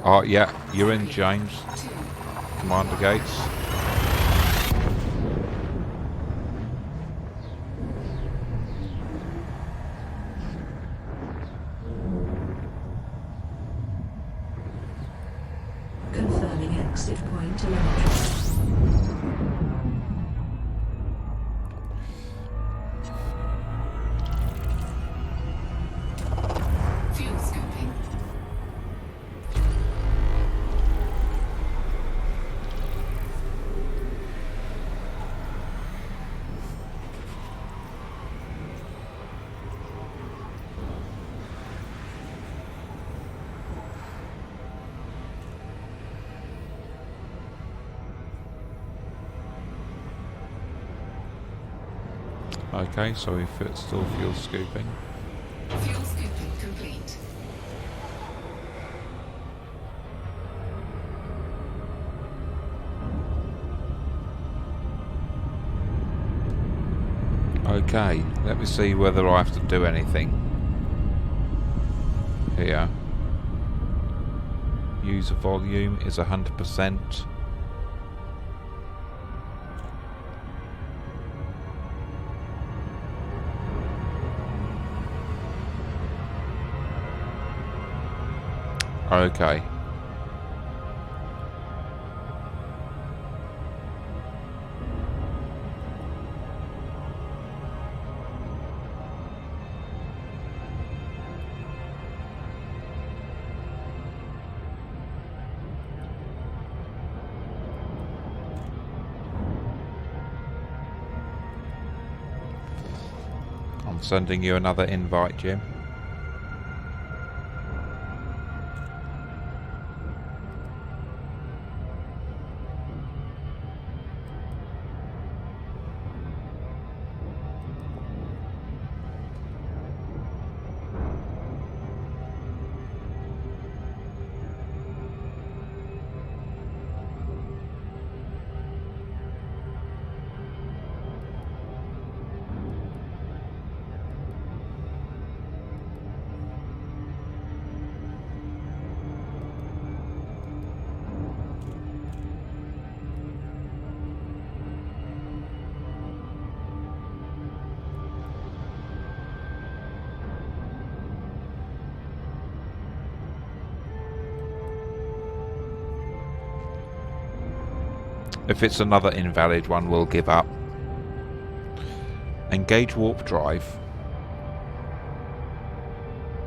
Oh, yeah, you're in, James. 2. Commander Gates. Confirming exit point telemetry. Fuel scooping. Okay, so if it's still fuel scooping. Fuel scooping complete. Okay, let me see whether I have to do anything here. User volume is 100%. Okay. I'm sending you another invite, Jim. If it's another invalid one, we'll give up. Engage warp drive.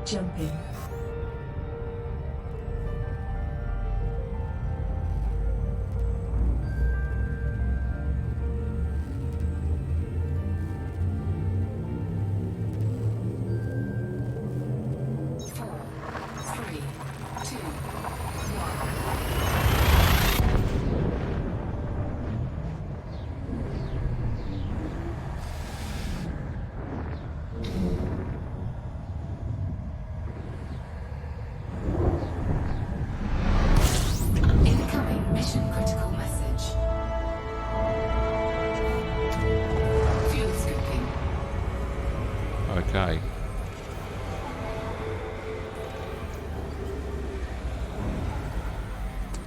Jumping. Incoming mission critical message. Fuel scooping. Okay.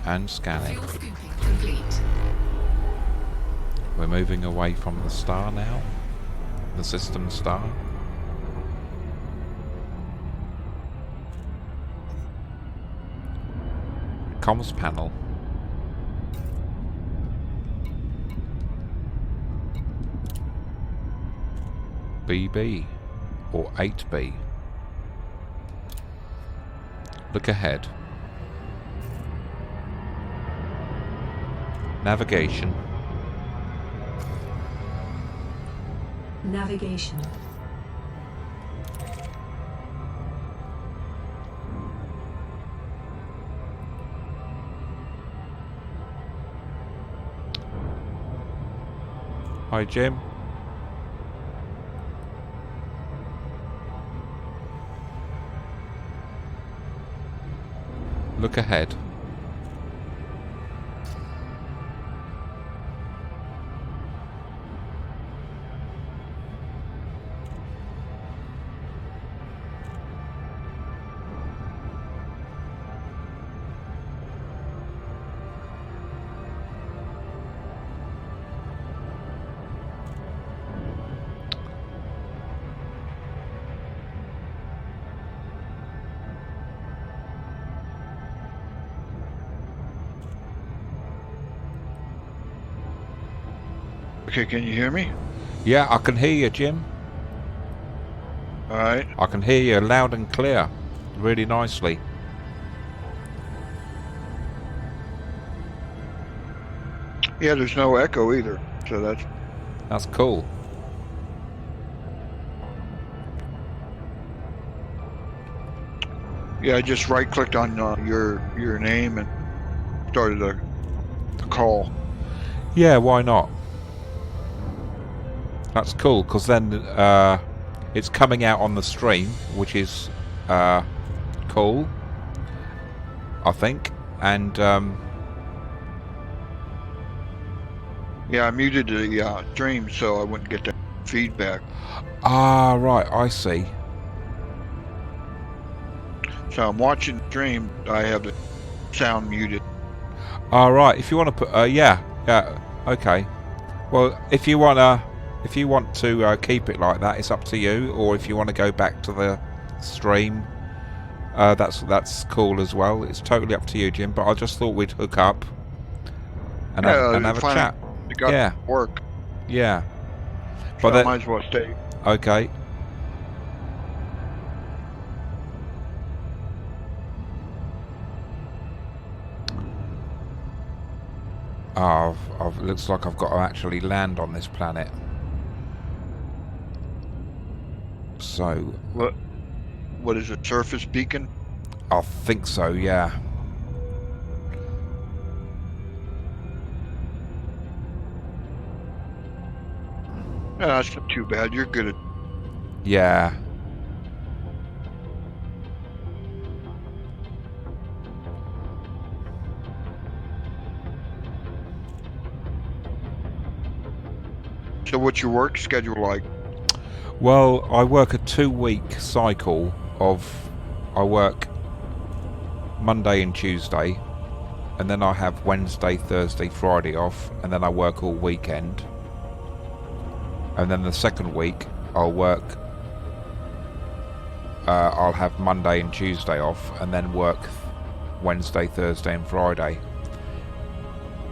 And scanning. Fuel scooping complete. We're moving away from the star now. The system star. Comms panel. BB or 8B. Look ahead. Navigation. Navigation. Hi, Jim. Look ahead. Okay, can you hear me? Yeah, I can hear you, Jim. Alright. I can hear you loud and clear. Really nicely. Yeah, there's no echo either, so That's cool. yeah. I just right-clicked on your name and started the call. Yeah, why not? That's cool, because then it's coming out on the stream, which is cool, I think. And Yeah, I muted the stream so I wouldn't get that feedback. ah, right, I see. So I'm watching the stream. I have the sound muted. All right. If you want to put, yeah, okay. Well, if you want to keep it like that, it's up to you. Or if you want to go back to the stream, that's cool as well. It's totally up to you, Jim. But I just thought we'd hook up and have a chat. It got Yeah. work. Yeah. So But I might as well stay. okay. Looks like I've got to actually land on this planet. So, What is it? Surface beacon? I think so, yeah. Yeah, that's not too bad. You're good at. Yeah. So what's your work schedule like? Well, I work a 2-week cycle of... I work Monday and Tuesday, and then I have Wednesday, Thursday, Friday off, and then I work all weekend. And then the second week, I'll work... I'll have Monday and Tuesday off, and then work Wednesday, Thursday and Friday.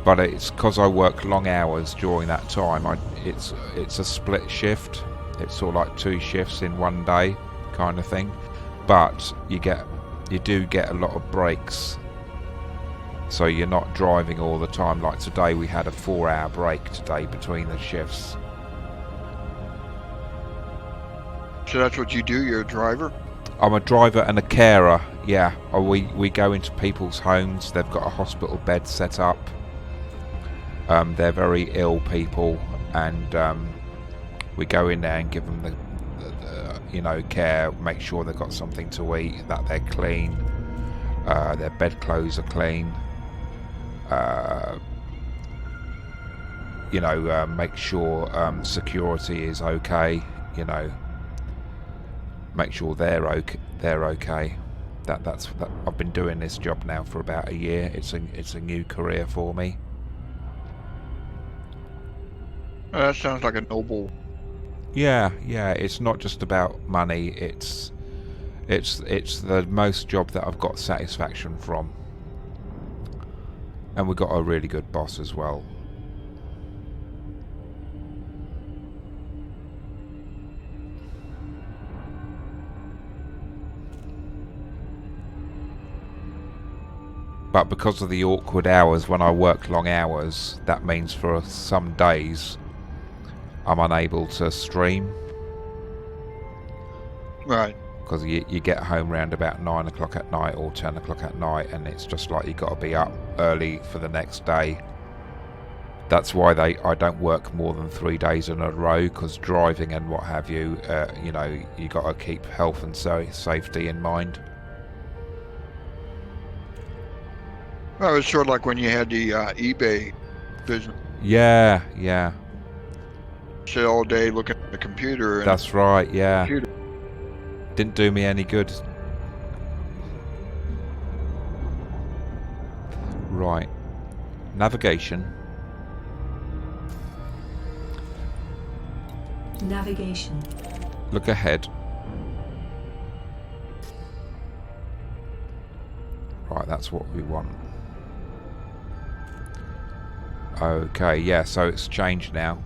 but it's because I work long hours during that time. It's a split shift. It's sort of like 2 shifts in one day, kind of thing. But you do get a lot of breaks, so you're not driving all the time. Like today, we had a 4-hour break today between the shifts. So that's what you do? You're a driver? I'm a driver and a carer. Yeah, we go into people's homes. They've got a hospital bed set up. They're very ill people, and we go in there and give them the care, make sure they've got something to eat, that they're clean, their bedclothes are clean, make sure security is okay, make sure they're okay. That's I've been doing this job now for about a year. It's a new career for me. That sounds like a noble. Yeah, it's not just about money. It's the most job that I've got satisfaction from, and we've got a really good boss as well. But because of the awkward hours when I work long hours, that means for some days I'm unable to stream. Right. Because you get home round about 9 o'clock at night or 10 o'clock at night, and it's just like you got to be up early for the next day. That's why I don't work more than 3 days in a row, because driving and what have you, you got to keep health and safety in mind. Well, it's sort of like when you had the eBay business. Yeah. Sit all day looking at the computer. And that's right, yeah. Computer. Didn't do me any good. Right. Navigation. Navigation. Look ahead. Right, that's what we want. Okay, yeah, so it's changed now.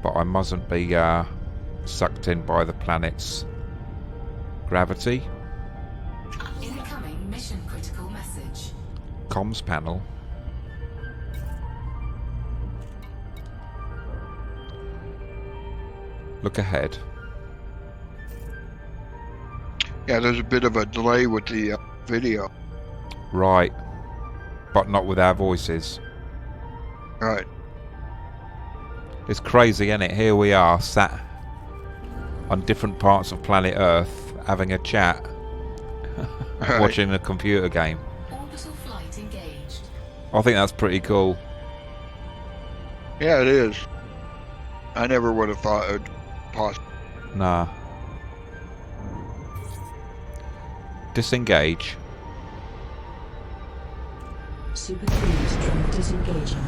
But I mustn't be sucked in by the planet's gravity. Incoming mission critical message. Comms panel. Look ahead. Yeah, there's a bit of a delay with the video. Right. But not with our voices. Right. It's crazy, isn't it? Here we are, sat on different parts of planet Earth, having a chat, Right. watching a computer game. Orbital flight engaged. I think that's pretty cool. Yeah, it is. I never would have thought it possible. Nah. Disengage. Super cruise drone disengaging.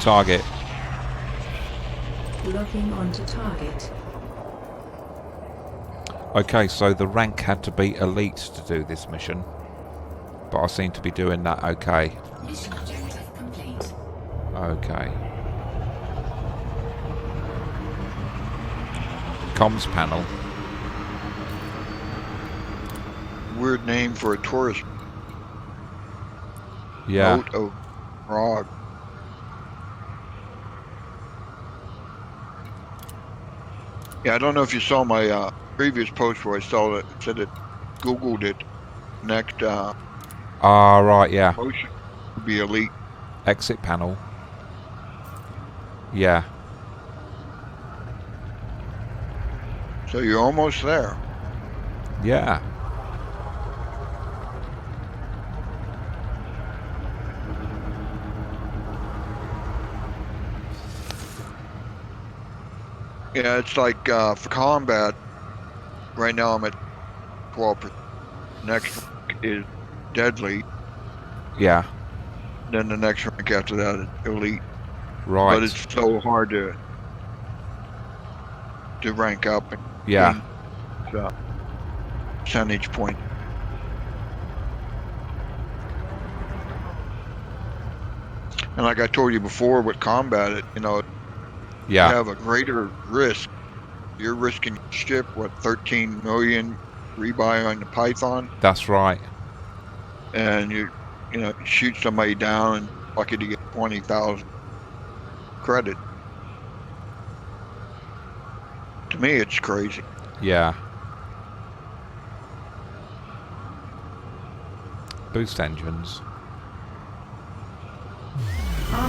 Target. Locking onto target. Okay, so the rank had to be elite to do this mission, but I seem to be doing that okay. Mission objective complete. Okay. Comms panel. Weird name for a tourist. Yeah. Boat of Prague. Yeah, I don't know if you saw my previous post where I saw it, said it, Googled it. Next Ah, right, yeah. motion would be elite. Exit panel. Yeah. So you're almost there. Yeah. Yeah, it's like for combat, right now I'm at 12%. Next rank is deadly. Yeah. Then the next rank after that is elite. Right. But it's so hard to rank up and Yeah. gain percentage point. And like I told you before with combat, you Yeah, have a greater risk. You're risking your ship, 13 million rebuy on the Python, that's right. and you shoot somebody down and lucky to get 20,000 credit. To me, it's crazy. Yeah. Boost engines.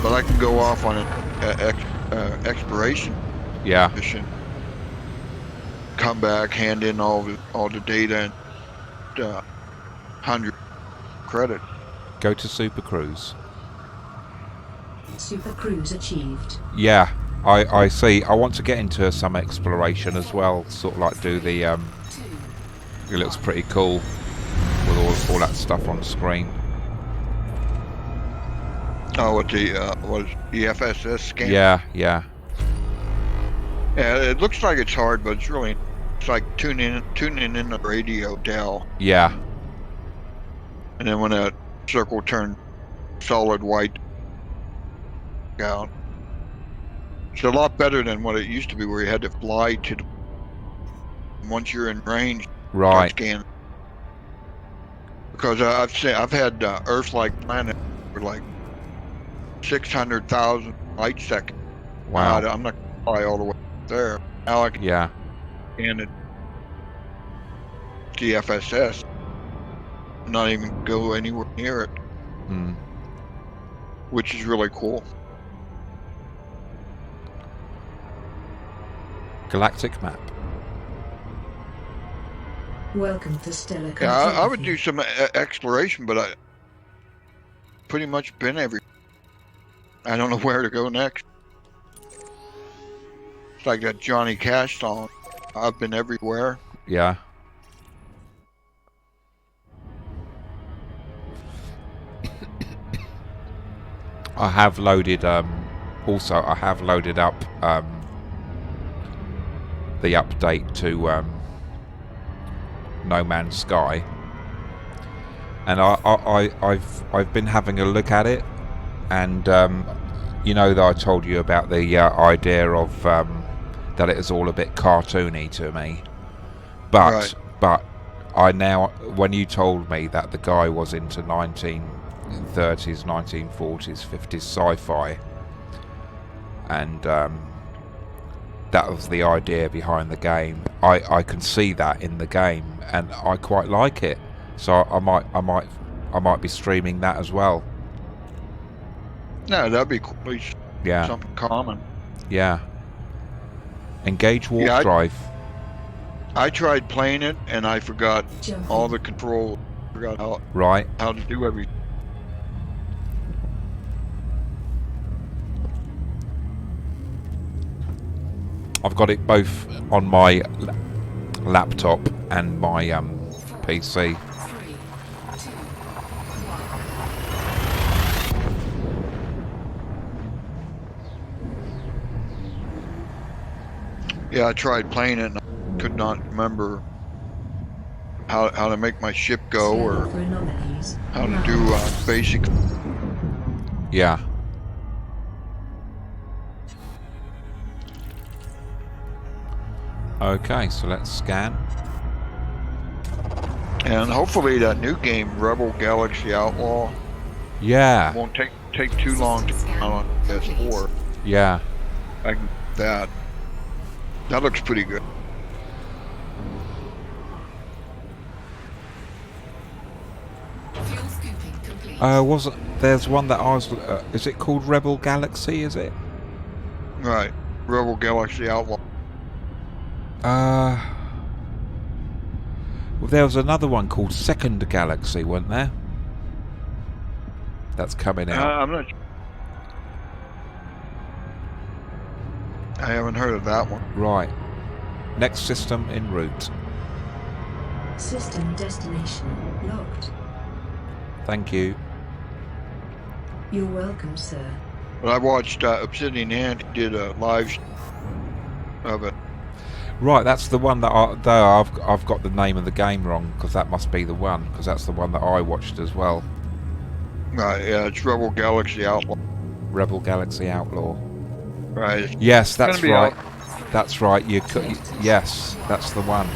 But I can go off on an exploration Yeah. mission, come back, hand in all the data, and 100 credit. Go to Super Cruise. Super cruise achieved. Yeah, I see. I want to get into some exploration as well. Sort of like do the it looks pretty cool with all that stuff on the screen. Oh, what the FSS scan? Yeah, yeah, Yeah, it looks like it's hard, but it's like tuning in the radio dial, yeah, and then when that circle turns solid white out, it's a lot better than what it used to be, where you had to fly to once you're in range, start right. scanning. Because I've had Earth-like planet for like 600,000 light seconds. Wow. I'm not gonna fly all the way there. Now I can Yeah, scan it, the FSS, not even go anywhere near it, mm. which is really cool. Galactic map. Welcome to Stellar Yeah, I would Cartography. do some exploration, but I pretty much been every. I don't know where to go next. It's like that Johnny Cash song. I've been everywhere. Yeah. I have loaded. Also, I have loaded up the update to No Man's Sky, and I've been having a look at it, and you know that I told you about the idea of that it is all a bit cartoony to me, but Right. but I now, when you told me that the guy was into 1930s, 1940s, 50s sci-fi, and that was the idea behind the game. I can see that in the game, and I quite like it. So I might be streaming that as well. No, that'd be cool. At least Yeah, something common. yeah. Engage warp Yeah, drive. I tried playing it and I forgot Jumping. all the control. Forgot Right. how to do everything. I've got it both on my laptop and my PC. 3, 2, 1. Yeah, I tried playing it and I could not remember how to make my ship go Scanning or for anomalies. how to do basic. Yeah. Okay, so let's scan. And hopefully that new game, Rebel Galaxy Outlaw, Yeah, won't take too long to come out on PS4. yeah. I can that. That looks pretty good. Fuel scooping complete. There's one that I was. Is it called Rebel Galaxy? Is it? Right. Rebel Galaxy Outlaw. Well, there was another one called Second Galaxy, wasn't there? That's coming out. I'm not. I haven't heard of that one. Right. Next system en route. System destination locked. Thank you. You're welcome, sir. But I watched Obsidian Ant did a live of it. Right, that's the one that I've got the name of the game wrong, because that must be the one, because that's the one that I watched as well. Right. Yeah, it's Rebel Galaxy Outlaw. Rebel Galaxy Outlaw. Right. Yes, gonna that's be right. out. That's right. Yes, that's the one.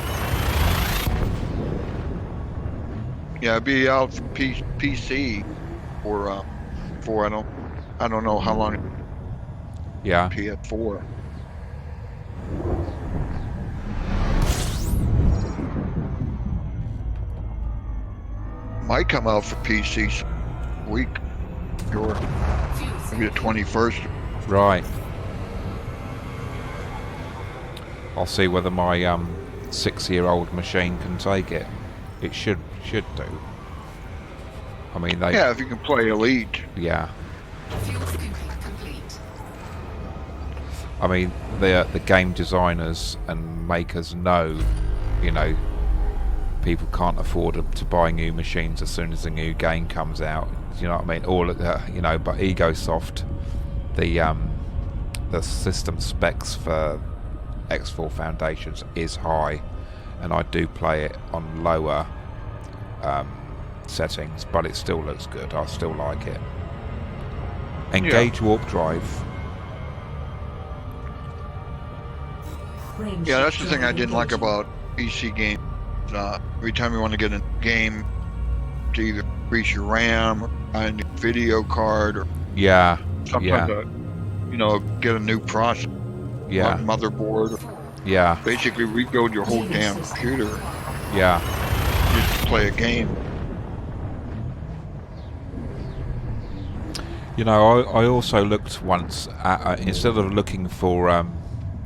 Yeah, it'd be out for PC for I don't know how long Yeah. PS4. Might come out for PC week. Sure. Maybe the 21st. Right. I'll see whether my 6-year-old machine can take it. It should do. I mean, they. Yeah, if you can play Elite. Yeah. Fuel scooping complete. I mean, the game designers and makers know, you know, people can't afford to buy new machines as soon as a new game comes out. You know what I mean? All of the, you know, but EgoSoft, the system specs for X4 Foundations is high, and I do play it on lower settings, but it still looks good. I still like it. Engage warp drive. Yeah, that's the thing I didn't like about PC games. Every time you want to get a game, to either increase your RAM or buy a new video card or Yeah. something Yeah. like that. You know, get a new processor, Yeah. motherboard, or Yeah. basically rebuild your whole damn computer Yeah. just to play a game. You know, I also looked once at, instead of looking for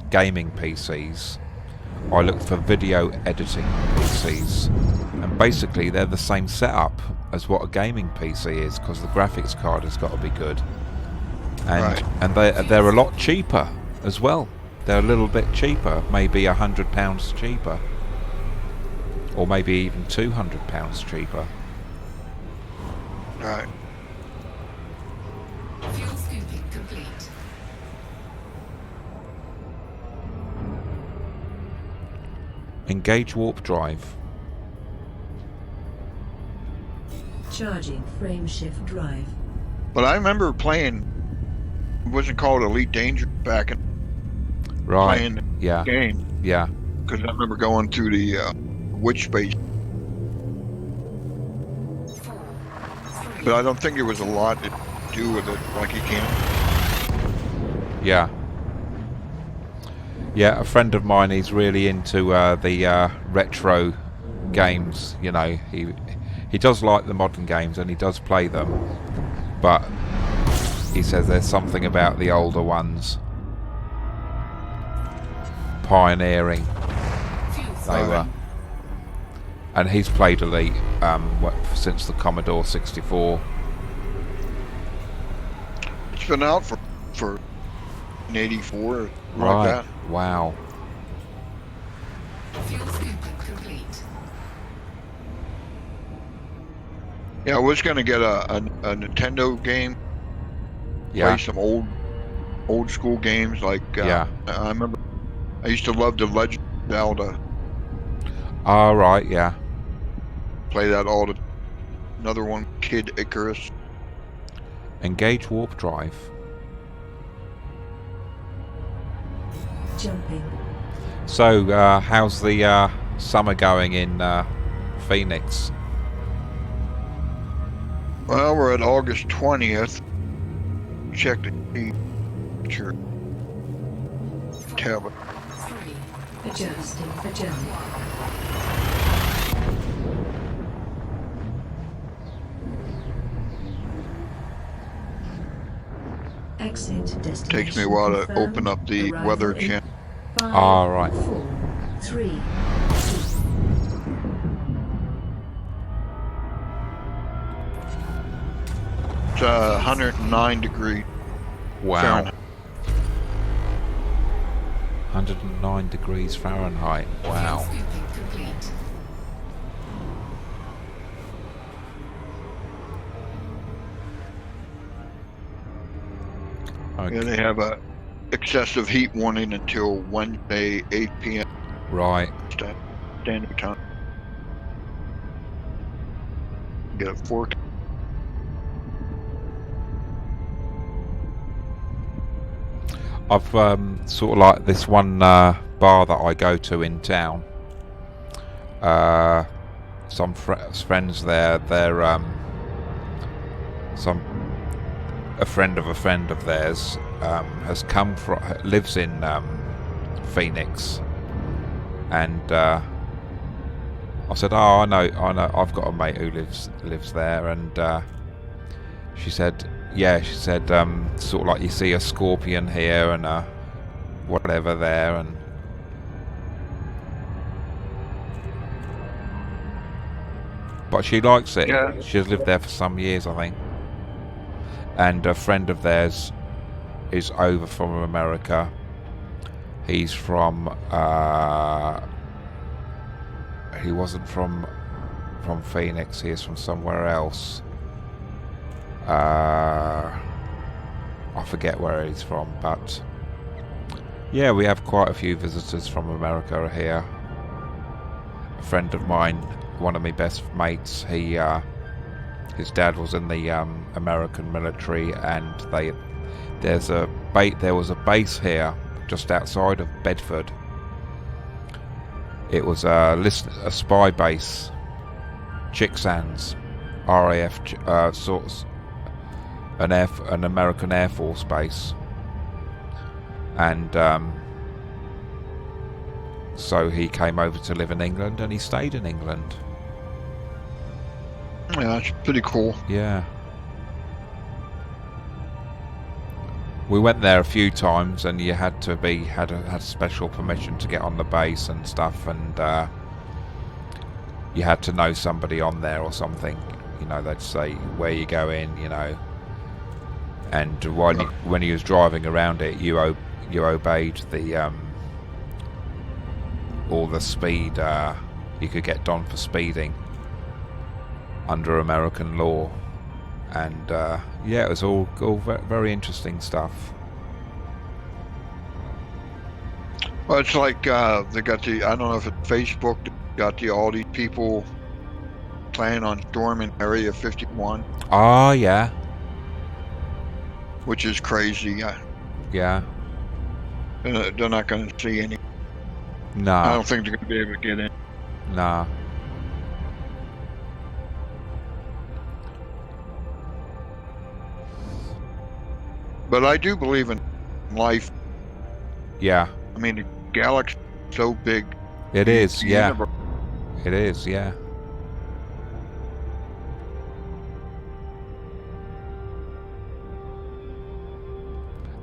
gaming PCs, I looked for video editing PCs, and basically they're the same setup as what a gaming PC is, because the graphics card has got to be good, and they're a lot cheaper as well. They're a little bit cheaper, maybe £100 cheaper, or maybe even £200 cheaper. Right. Fuel scooping complete. Engage warp drive. Charging frame shift drive. But I remember playing, it wasn't called Elite Dangerous back in Right. playing the Yeah. game, Yeah. because I remember going through the witch base. But I don't think there was a lot to do with it like you can. Yeah. Yeah, a friend of mine, he's really into the retro games. You know, he does like the modern games and he does play them, but he says there's something about the older ones. Pioneering. They were. And he's played Elite since the Commodore 64. It's been out for 84, like Right. that. Wow. Fuel scooping complete. Yeah, I was gonna get a Nintendo game. Yeah. Play some old school games like Yeah. I remember I used to love the Legend of Zelda. All right. Yeah. Play that all the another one, Kid Icarus. Engage warp drive. Jumping. So, how's the summer going in Phoenix? Well, we're at August 20th. Check the temperature. Tablet. 3, Adjusting for jump. Exit destination. Takes me a while to confirmed. open up the Arrival weather in channel. 5, All right. 4, 3, 2. It's 109 degrees Wow. Fahrenheit. 109 degrees Fahrenheit. Wow. Fuel scooping complete. Okay. Yeah, they have a excessive heat warning until Wednesday, 8 p.m. Right. Standard Time. Get a forecast. I've sort of like this one bar that I go to in town. Some friends there. They're a friend of theirs has come from, lives in Phoenix, and I said, "Oh, I know. I've got a mate who lives there," and she said, "Yeah." She said, "Sort of like you see a scorpion here and a whatever there, and." But she likes it. Yeah. She's lived there for some years, I think. And a friend of theirs is over from America. He's from. He wasn't from Phoenix. He is from somewhere else. I forget where he's from, but yeah, we have quite a few visitors from America here. A friend of mine, one of my best mates, his dad was in the American military, and there was a base here just outside of Bedford. It was a spy base, Chicksands, RAF, an American Air Force base, and so he came over to live in England, and he stayed in England. Yeah, that's pretty cool. Yeah. We went there a few times, and you had to had special permission to get on the base and stuff, and you had to know somebody on there or something. You know, they'd say where you go in, you know. And when he was driving around it, you obeyed the all the speed you could get done for speeding under American law, and yeah, it was all very interesting stuff. Well, it's like they got I don't know if it's Facebook, got all these people planning on storming Area 51. Ah, yeah. Which is crazy. Yeah. They're not going to see any. No. I don't think they're going to be able to get in. Nah. But I do believe in life. Yeah. I mean, the galaxy is so big. It is, The yeah. universe- It is, yeah.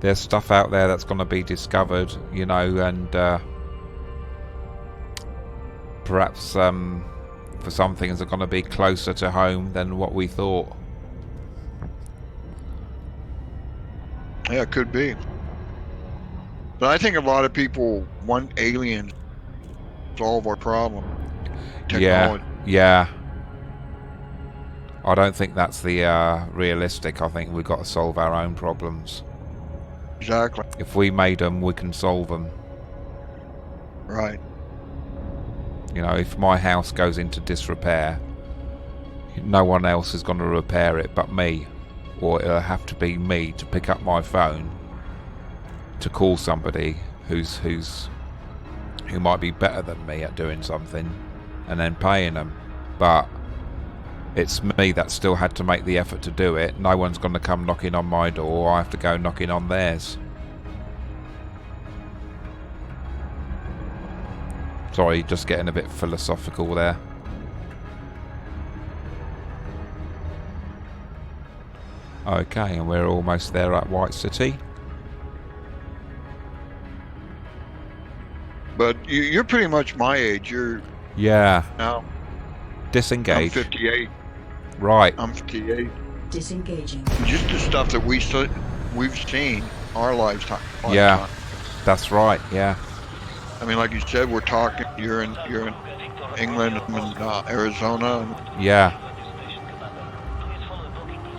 There's stuff out there that's going to be discovered, you know, and perhaps for some things are going to be closer to home than what we thought. Yeah, it could be. But I think a lot of people want aliens to solve our problem. Technology. Yeah. I don't think that's the realistic. I think we've got to solve our own problems. Exactly. If we made them, we can solve them. Right. You know, if my house goes into disrepair, no one else is going to repair it but me. Or it'll have to be me to pick up my phone to call somebody who might be better than me at doing something, and then paying them. But it's me that still had to make the effort to do it. No one's going to come knocking on my door. I have to go knocking on theirs. Sorry, just getting a bit philosophical there. Okay, and we're almost there at White City. But you're pretty much my age. You're Yeah, now. I'm disengage. 58. Right. I'm 58. Disengaging. Just the stuff that we've seen our lifetime. Yeah, that's right. Yeah, I mean, like you said, we're talking. You're in England, I'm in Arizona, and yeah,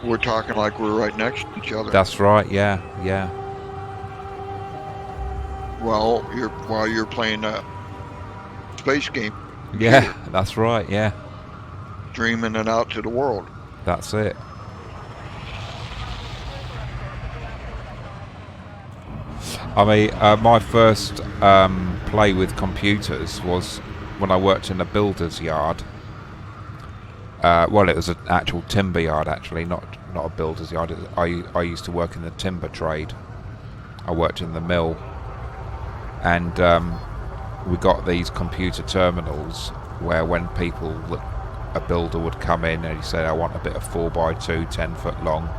we're talking like we're right next to each other. that's right. Yeah, yeah, While you're playing a space game, yeah. That's right. Yeah, streaming it out to the world. that's it. I mean, my first play with computers was when I worked in a builder's yard. Well, it was an actual timber yard, actually, not a builder's yard. I used to work in the timber trade. I worked in the mill, and we got these computer terminals where when a builder would come in and he said, I want a bit of 4x2, 10 foot long,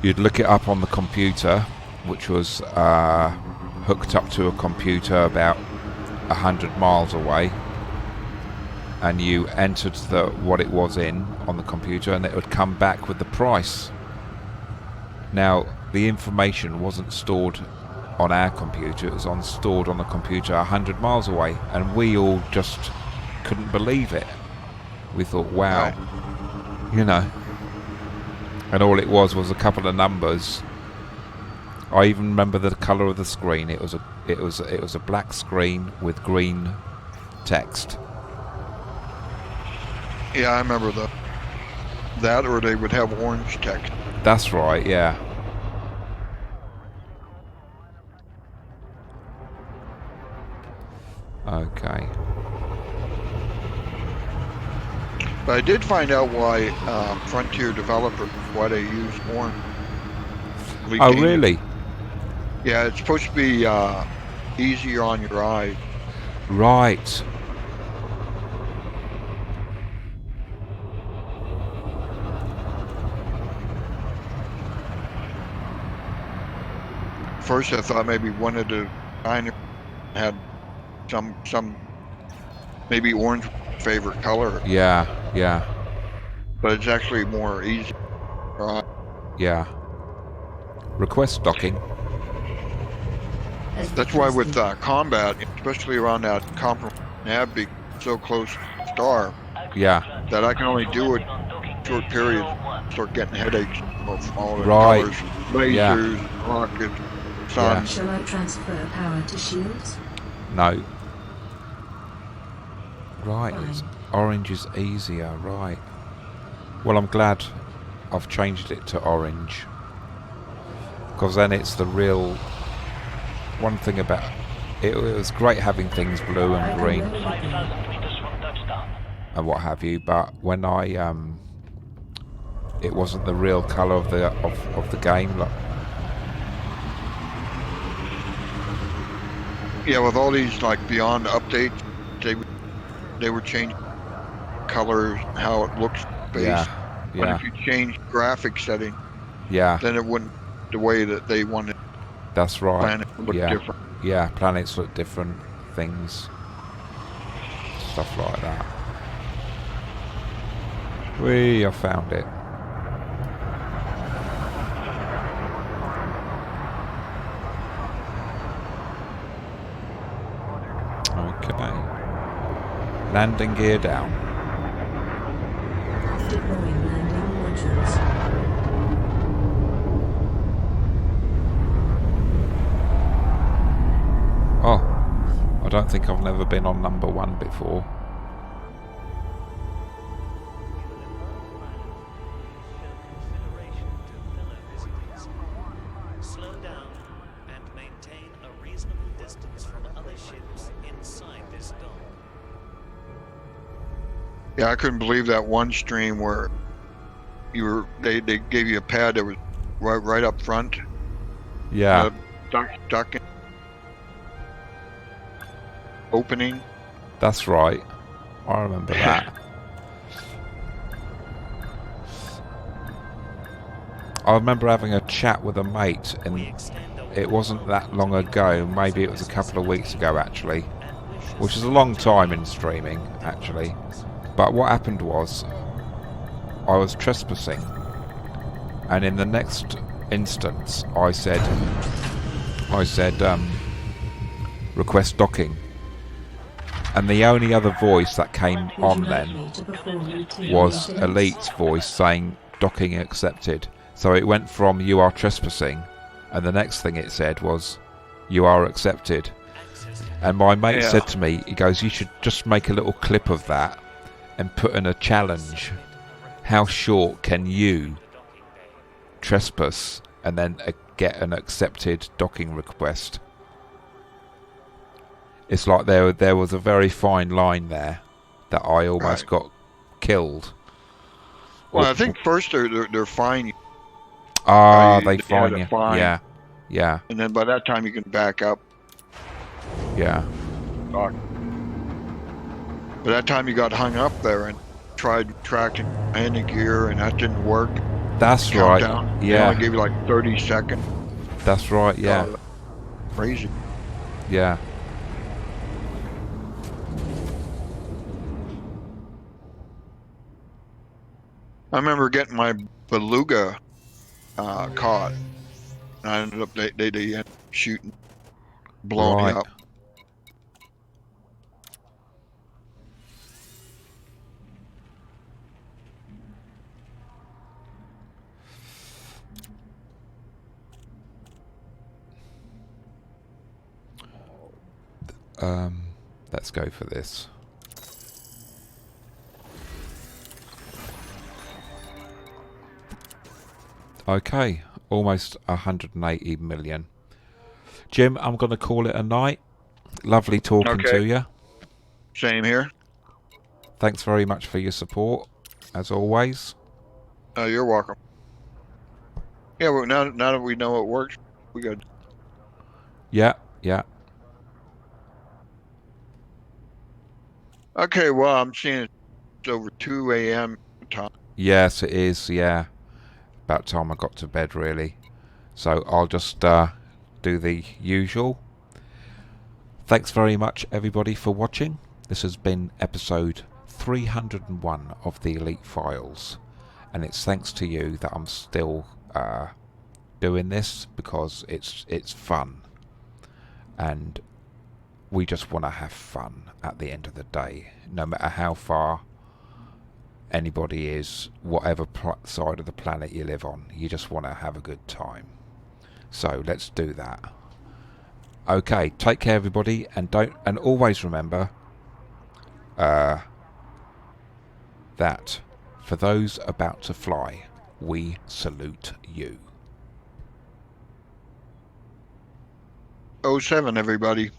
you'd look it up on the computer, which was hooked up to a computer about 100 miles away, and you entered what it was on the computer, and it would come back with the price. Now, the information wasn't stored on our computer, it was stored on a computer 100 miles away, and we all just couldn't believe it. We thought, wow, you know. And all it was a couple of numbers. I even remember the colour of the screen. It was a black screen with green text. Yeah, I remember that, or they would have orange text. That's right, yeah. Okay. But I did find out why Frontier developers, why they use orange. Oh, really? Yeah, it's supposed to be easier on your eyes. Right. First, I thought maybe one of the designers had some maybe orange favorite color. Yeah. But it's actually more easy. Right. Yeah. Request docking. That's why with combat, especially around that copper nav being so close to the star, Yeah. that I can only do it short periods, start getting headaches of all the Right. colors, lasers, rockets, sun. Shall I transfer power to shields? No. Right. Fine. Orange is easier. Right. Well, I'm glad I've changed it to orange, because then it's the real one thing about it. It was great having things blue and green 5,000 meters from touchdown. and what have you, but when it wasn't the real colour of the game. Like, Yeah, with all these like beyond updates, they were changing colors, how it looks based. But yeah, if you change graphic setting, yeah. then it wouldn't the way that they wanted That's right. planet to look yeah, different. yeah. Planets look different, things, stuff like that. I found it. Okay. Landing gear down. Deploying landing modules. Oh, I don't think I've never been on number 1 before. Slow down and maintain a reasonable distance from other ships inside this dome. Yeah, I couldn't believe that one stream where they gave you a pad that was right up front. Yeah. Duck opening. That's right. I remember that. I remember having a chat with a mate, and it wasn't that long ago. Maybe it was a couple of weeks ago, actually, which is a long time in streaming, actually. But what happened was, I was trespassing, and in the next instance, I said, request docking. And the only other voice that came on then was Elite's voice saying docking accepted. So it went from you are trespassing, and the next thing it said was you are accepted. And my mate said to me, he goes, you should just make a little clip of that and put in a challenge. How short can you trespass and then get an accepted docking request. It's like there was a very fine line there that I almost got killed. Well, I think first they're fine. They fine a you. fine. Yeah. And then by that time you can back up. Yeah. By that time you got hung up there and tried tracking landing gear, and that didn't work. That's Countdown. right. They Yeah. only gave you like 30 seconds. That's right. Yeah. Crazy. Yeah. I remember getting my beluga caught. And I ended up they ended up shooting, blowing me Right. up. Let's go for this. Okay, almost 180 million. Jim, I'm going to call it a night. Lovely talking to you. Same here. Thanks very much for your support, as always. You're welcome. Yeah, well, now that we know it works, we good. Yeah. Okay, well, I'm seeing it's over 2 a.m. time. Yes, it is, yeah. About time I got to bed, really. So I'll just do the usual. Thanks very much, everybody, for watching. This has been episode 301 of the Elite Files. And it's thanks to you that I'm still doing this, because it's fun. And we just want to have fun at the end of the day. No matter how far anybody is, whatever side of the planet you live on, you just want to have a good time. So let's do that. Okay, take care, everybody, and always remember that for those about to fly, we salute you. 07, everybody.